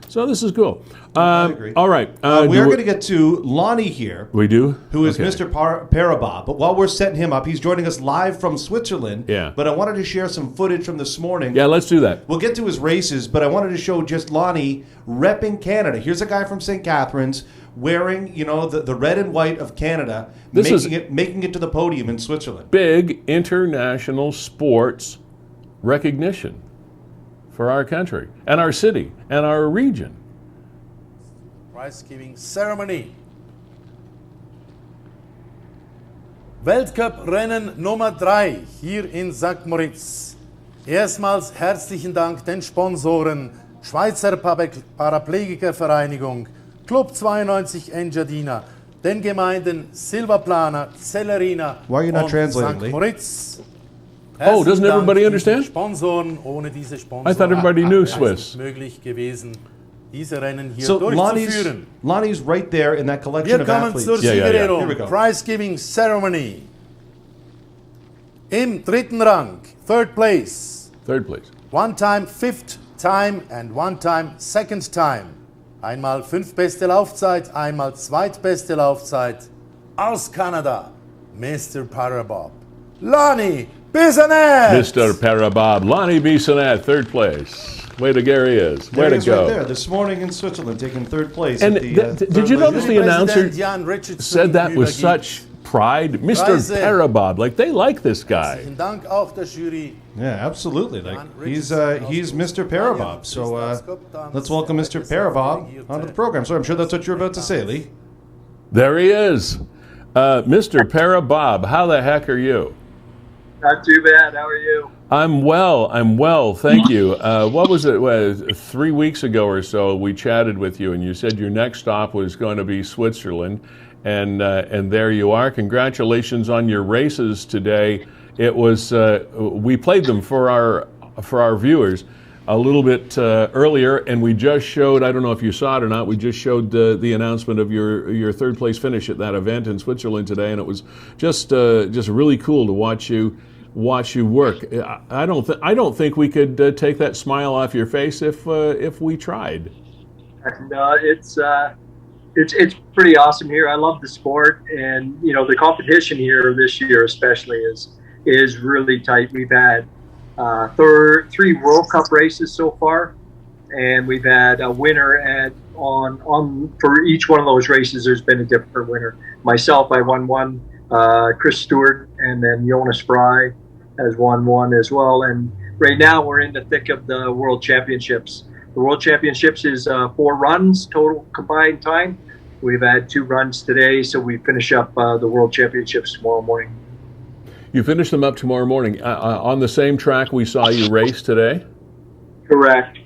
So this is cool.
I agree.
All right.
We are going to get to Lonnie here.
We do?
Who is Mr. Para-bob. But while we're setting him up, he's joining us live from Switzerland.
Yeah.
But I wanted to share some footage from this morning.
Yeah, let's do that.
We'll get to his races, but I wanted to show just Lonnie repping Canada. Here's a guy from St. Catharines wearing, the red and white of Canada, making it to the podium in Switzerland.
Big international sports recognition for our country and our city and our region.
Prize-giving ceremony. Weltcup-Rennen Nummer 3 hier in St. Moritz. Erstmals herzlichen Dank den Sponsoren Schweizer Paraplegikervereinigung, Club 92 Engadina, den Gemeinden Silvaplana, Celerina und St. Moritz.
Oh, doesn't everybody understand?
Sponsoren, ohne diese Sponsoren
I thought everybody knew Swiss.
Möglich gewesen, diese Rennen hier
So
durchzuführen.
Lonnie's right there in that collection of athletes.
Wir kommen zur Siegerehrung,
Here we go.
Prize-giving ceremony. Im dritten Rang, third place.
Third place.
One time fifth time and one time second time. Einmal fünftbeste Laufzeit, einmal zweitbeste Laufzeit. Aus Kanada, Mr. Para-bob. Lonnie Bissonnette.
Mr. Para-bob. Lonnie Bissonnette, third place. Way to Gary is. Way to go.
Right there this morning in Switzerland, taking third place.
And
at the,
did you notice the announcer
Richardson
said that with such pride? Mr. Para-bob. Like, they like this guy.
Herzlichen Dank auch der Jury.
Yeah, absolutely. Like he's Mr. Para-bob. So let's welcome Mr. Para-bob onto the program. So I'm sure that's what you're about to say, Lee.
There he is. Mr. Para-bob, how the heck are you?
Not too bad. How are you?
I'm well. Thank you. What was it? 3 weeks ago or so, we chatted with you, and you said your next stop was going to be Switzerland, and there you are. Congratulations on your races today. It was we played them for our viewers a little bit earlier, and we just showed. I don't know if you saw it or not. We just showed the announcement of your third place finish at that event in Switzerland today, and it was just really cool to watch you work. I don't think we could take that smile off your face if we tried.
No, it's pretty awesome here. I love the sport, and the competition here this year especially is really tight. We've had 3 World Cup races so far, and we've had a winner on for each one of those races. There's been a different winner. Myself, I won one. Chris Stewart, and then Jonas Fry has won one as well. And right now we're in the thick of the World Championships. The World Championships is 4 runs total combined time. We've had 2 runs today, so we finish up the World Championships tomorrow morning.
You finish them up tomorrow morning on the same track we saw you race today.
Correct.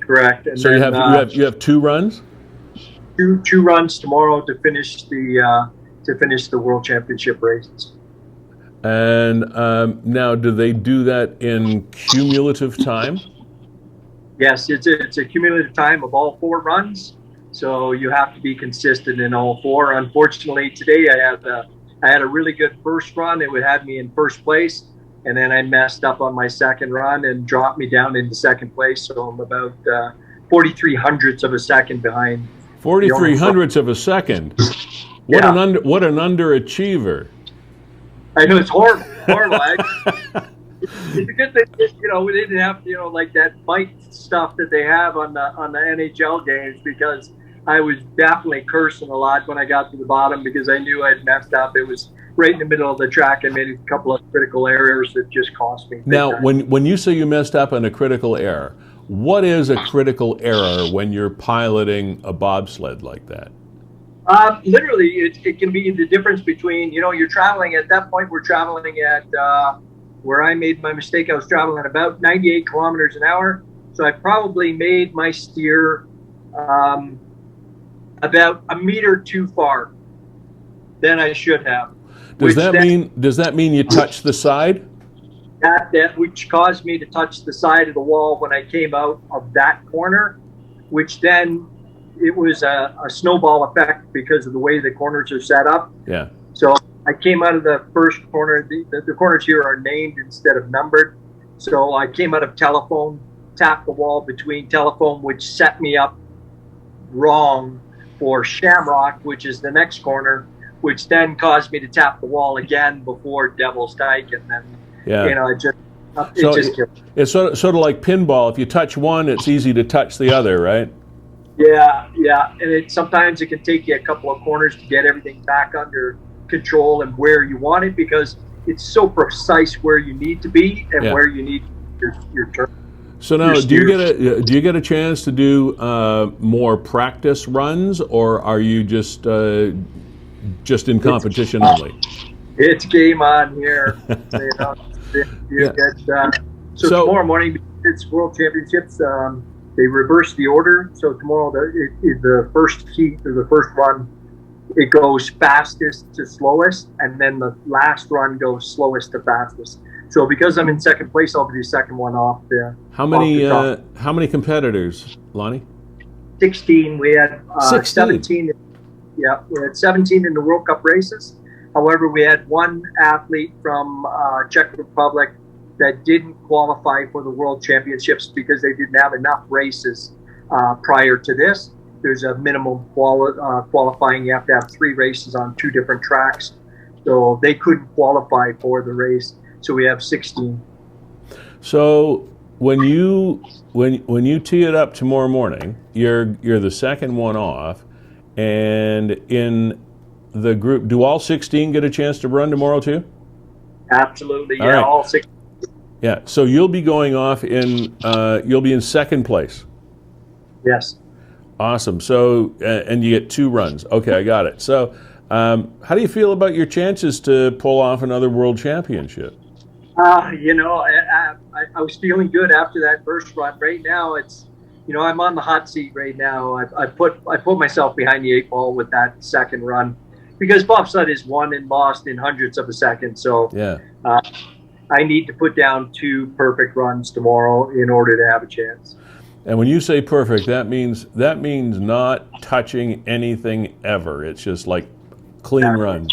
And
so
then,
you have 2 runs.
Two runs tomorrow to finish the World Championship race.
And now, do they do that in cumulative time?
Yes, it's a cumulative time of all 4 runs. So you have to be consistent in all 4. Unfortunately, today I had a really good first run. It would have me in first place, and then I messed up on my second run and dropped me down into second place. So I'm about 43 hundredths of a second behind.
43 hundredths of a second. What an underachiever.
I know, it's horrible. It's a good thing that, we didn't have, like that bite stuff that they have on the NHL games, because I was definitely cursing a lot when I got to the bottom because I knew I'd messed up. It was right in the middle of the track. I made a couple of critical errors that just cost me.
Now, when you say you messed up on a critical error, what is a critical error when you're piloting a bobsled like that?
Literally, it can be the difference between, you're traveling at that point. We're traveling at where I made my mistake. I was traveling at about 98 kilometers an hour. So I probably made my steer about a meter too far than I should have.
Does that mean you touched the side?
Which caused me to touch the side of the wall when I came out of that corner, which then it was a snowball effect because of the way the corners are set up.
Yeah.
So I came out of the first corner. The corners here are named instead of numbered. So I came out of telephone, tapped the wall between telephone, which set me up wrong for Shamrock, which is the next corner, which then caused me to tap the wall again before Devil's Dyke, and then it just killed me.
It's sort of like pinball. If you touch one, it's easy to touch the other, right?
Yeah, and sometimes it can take you a couple of corners to get everything back under control and where you want it, because it's so precise where you need to be and where you need your turn.
So now, do you get a chance to do more practice runs, or are you just in competition only?
It's game on here. So tomorrow morning it's World Championships. They reverse the order. So tomorrow the first heat or the first run, it goes fastest to slowest, and then the last run goes slowest to fastest. So because I'm in second place, I'll be the second one off there.
How many competitors, Lonnie?
16. We had
16.
17. Yeah, we had 17 in the World Cup races. However, we had one athlete from Czech Republic that didn't qualify for the World Championships because they didn't have enough races prior to this. There's a minimum qualifying. You have to have 3 races on 2 different tracks. So they couldn't qualify for the race. So we have 16.
So when you tee it up tomorrow morning, you're the second one off, and in the group, do all 16 get a chance to run tomorrow too?
Absolutely,
all right.
All 16.
Yeah, so you'll be going off you'll be in second place.
Yes.
Awesome. So and you get 2 runs. Okay, I got it. So how do you feel about your chances to pull off another world championship?
I was feeling good after that first run. Right now, it's, I'm on the hot seat right now. I put myself behind the 8 ball with that second run, because bobsled is won and lost in hundredths of a second. So
yeah.
I need to put down 2 perfect runs tomorrow in order to have a chance.
And when you say perfect, that means not touching anything ever. It's just like clean run.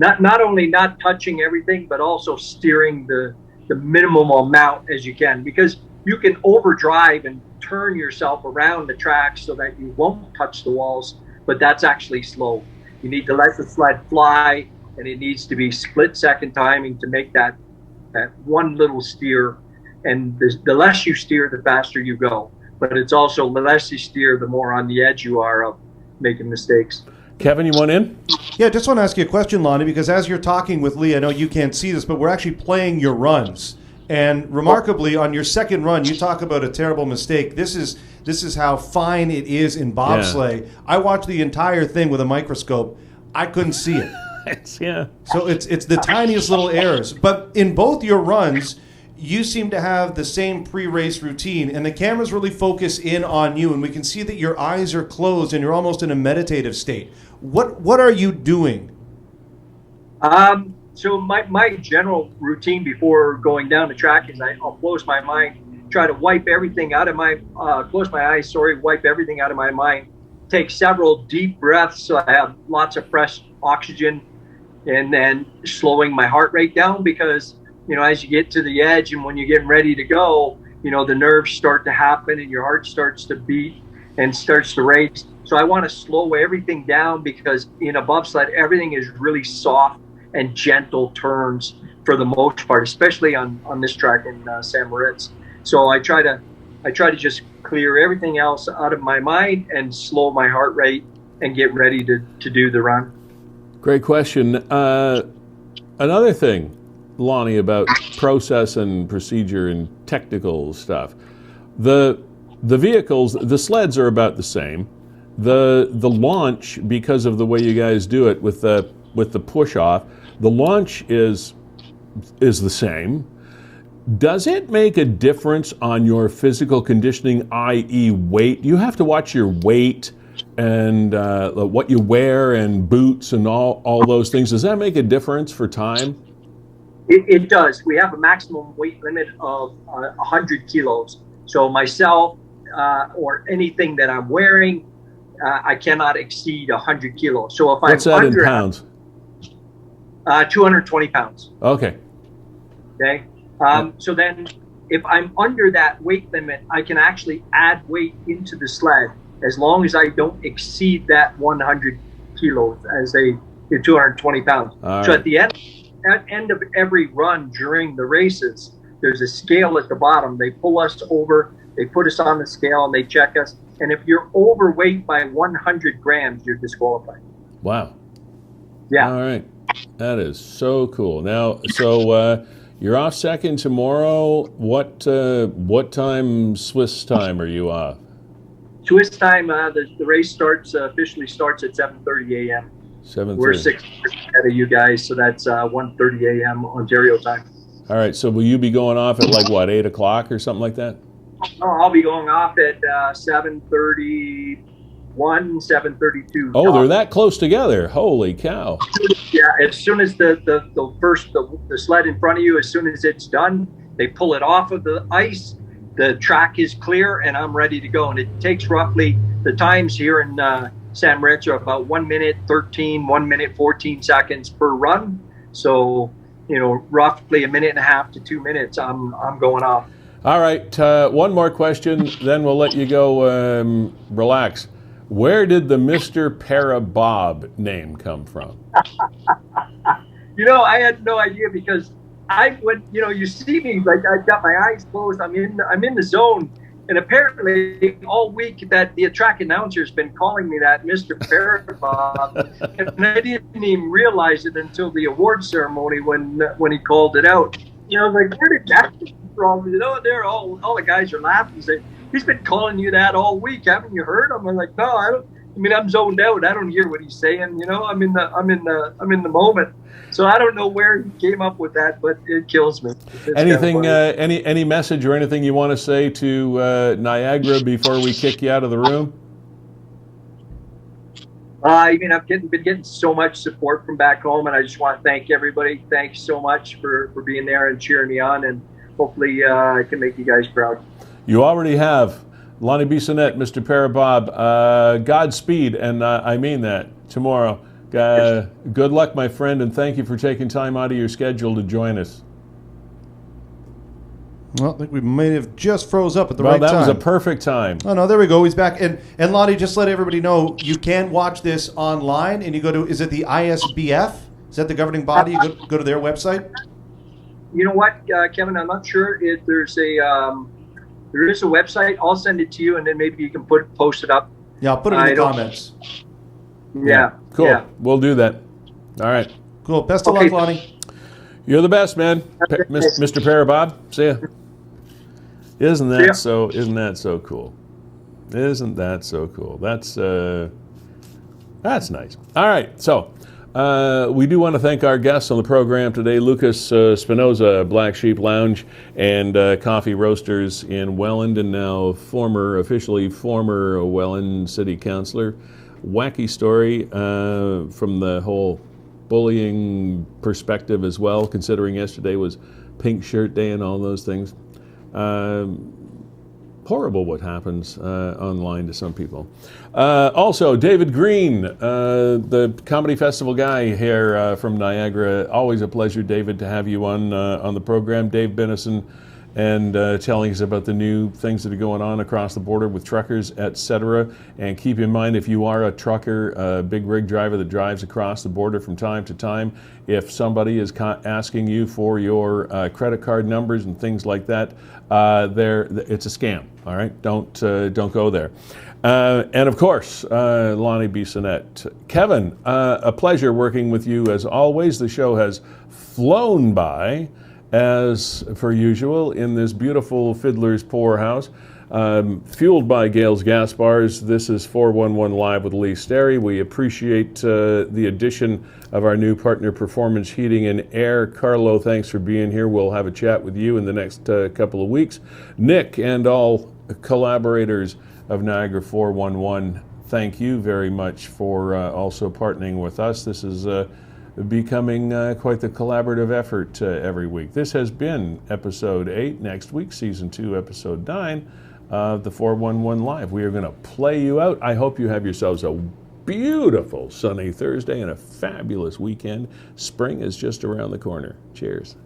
Not only not touching everything, but also steering the minimum amount as you can, because you can overdrive and turn yourself around the track so that you won't touch the walls, but that's actually slow. You need to let the sled fly, and it needs to be split-second timing to make that one little steer. And the less you steer, the faster you go. But it's also the less you steer, the more on the edge you are of making mistakes.
Kevin, you want in?
Yeah, just want to ask you a question, Lonnie, because as you're talking with Lee, I know you can't see this, but we're actually playing your runs. And remarkably, on your second run, you talk about a terrible mistake. This is how fine it is in bobsleigh. Yeah. I watched the entire thing with a microscope. I couldn't see it.
Yeah.
So it's the tiniest little errors. But in both your runs, you seem to have the same pre-race routine, and the cameras really focus in on you, and we can see that your eyes are closed and you're almost in a meditative state. What are you doing?
So my general routine before going down the track is I'll close my mind, try to wipe everything out of close my eyes, wipe everything out of my mind, take several deep breaths so I have lots of fresh oxygen, and then slowing my heart rate down, because as you get to the edge and when you're getting ready to go, the nerves start to happen and your heart starts to beat and starts to race. So I want to slow everything down, because in a bobsled, everything is really soft and gentle turns for the most part, especially on this track in St. Moritz. So I try to just clear everything else out of my mind and slow my heart rate and get ready to do the run.
Great question. Another thing, Lonnie, about process and procedure and technical stuff. The vehicles, the sleds are about the same. The launch, because of the way you guys do it with the push off, the launch is the same. Does it make a difference on your physical conditioning, i.e. weight? You have to watch your weight and what you wear and boots and all those things. Does that make a difference for time?
It does. We have a maximum weight limit of 100 kilos. So myself or anything that I'm wearing, I cannot exceed 100 kilos. So if
What's
I'm
that
under
in pounds?
220 pounds.
Okay.
Okay. So then if I'm under that weight limit, I can actually add weight into the sled as long as I don't exceed that 100 kilos as the 220 pounds.
All
so
right.
at the end of every run during the races, there's a scale at the bottom. They pull us over, they put us on the scale, and they check us. And if you're overweight by 100 grams, you're disqualified.
Wow.
Yeah.
All right. That is so cool. Now, so you're off second tomorrow. What time, Swiss time, are you off?
Swiss time, the race officially starts at 7:30 a.m.
7:30.
We're 6 hours ahead of you guys, so that's 1:30 a.m. Ontario time.
All right. So will you be going off at like what, 8 o'clock or something like that?
Oh, I'll be going off at 7:31, 7:32.
Oh, they're that close together. Holy cow.
Yeah, as soon as the sled in front of you, as soon as it's done, they pull it off of the ice. The track is clear, and I'm ready to go. And it takes roughly, the times here in St. Moritz are about 1 minute 13, 1 minute 14 seconds per run. So, roughly a minute and a half to 2 minutes, I'm going off.
All right. One more question, then we'll let you go relax. Where did the Mr. Para-bob name come from?
I had no idea because you see me, like I've got my eyes closed. I'm in the zone, and apparently all week that the track announcer's been calling me that Mr. Para-bob, and I didn't even realize it until the award ceremony when he called it out. I was like, where did that come from? There all the guys are laughing, saying, he's been calling you that all week. Haven't you heard him? I'm like, no, I don't. I mean, I'm zoned out. I don't hear what he's saying. I'm in the moment. So I don't know where he came up with that, but it kills me. It's
Anything,
kind of funny.
any message or anything you want to say to Niagara before we kick you out of the room?
I've been getting so much support from back home, and I just want to thank everybody. Thanks so much for being there and cheering me on, and hopefully I can make you guys proud.
You already have. Lonnie Bissonnette, Mr. Para-bob, Godspeed, and I mean that, tomorrow. Good luck, my friend, and thank you for taking time out of your schedule to join us.
Well, I think we may have just froze up at the right time.
Well, that was a perfect time.
Oh, no, there we go. He's back. And Lonnie, just let everybody know, you can watch this online, and you go to, is it the ISBF? Is that the governing body? You go to their website?
You know what, Kevin, I'm not sure if there is a website. I'll send it to you, and then maybe you can post it up.
Yeah, I'll put it in the comments.
Yeah.
Cool.
Yeah.
We'll do that. All right.
Cool. Best of luck, Lonnie.
You're the best, man. Mr. Para-bob, see ya. Isn't that so cool? Isn't that so cool? That's nice. All right. So we do want to thank our guests on the program today, Lucas Spinosa, Black Sheep Lounge and Coffee Roasters in Welland, and now officially former Welland City Councilor. Wacky story from the whole bullying perspective as well, considering yesterday was Pink Shirt Day and all those things. Horrible what happens online to some people. Also, David Green, the Comedy Festival guy here from Niagara. Always a pleasure, David, to have you on the program. Dave Bennison and telling us about the new things that are going on across the border with truckers, etc. And keep in mind, if you are a trucker, a big rig driver that drives across the border from time to time, if somebody is asking you for your credit card numbers and things like that, it's a scam. All right, don't go there. And of course, Lonnie Bissonnette. Kevin, a pleasure working with you as always. The show has flown by, as per usual, in this beautiful Fiddler's Poorhouse. Fueled by Gales Gas Bars, this is 411 Live with Lee Sterry. We appreciate the addition of our new partner, Performance Heating and Air. Carlo, thanks for being here. We'll have a chat with you in the next couple of weeks. Nick and all collaborators of Niagara 411, thank you very much for also partnering with us. This is becoming quite the collaborative effort every week. This has been episode 8. Next week, season 2, episode 9 of the 411 Live. We are going to play you out. I hope you have yourselves a beautiful sunny Thursday and a fabulous weekend. Spring is just around the corner. Cheers.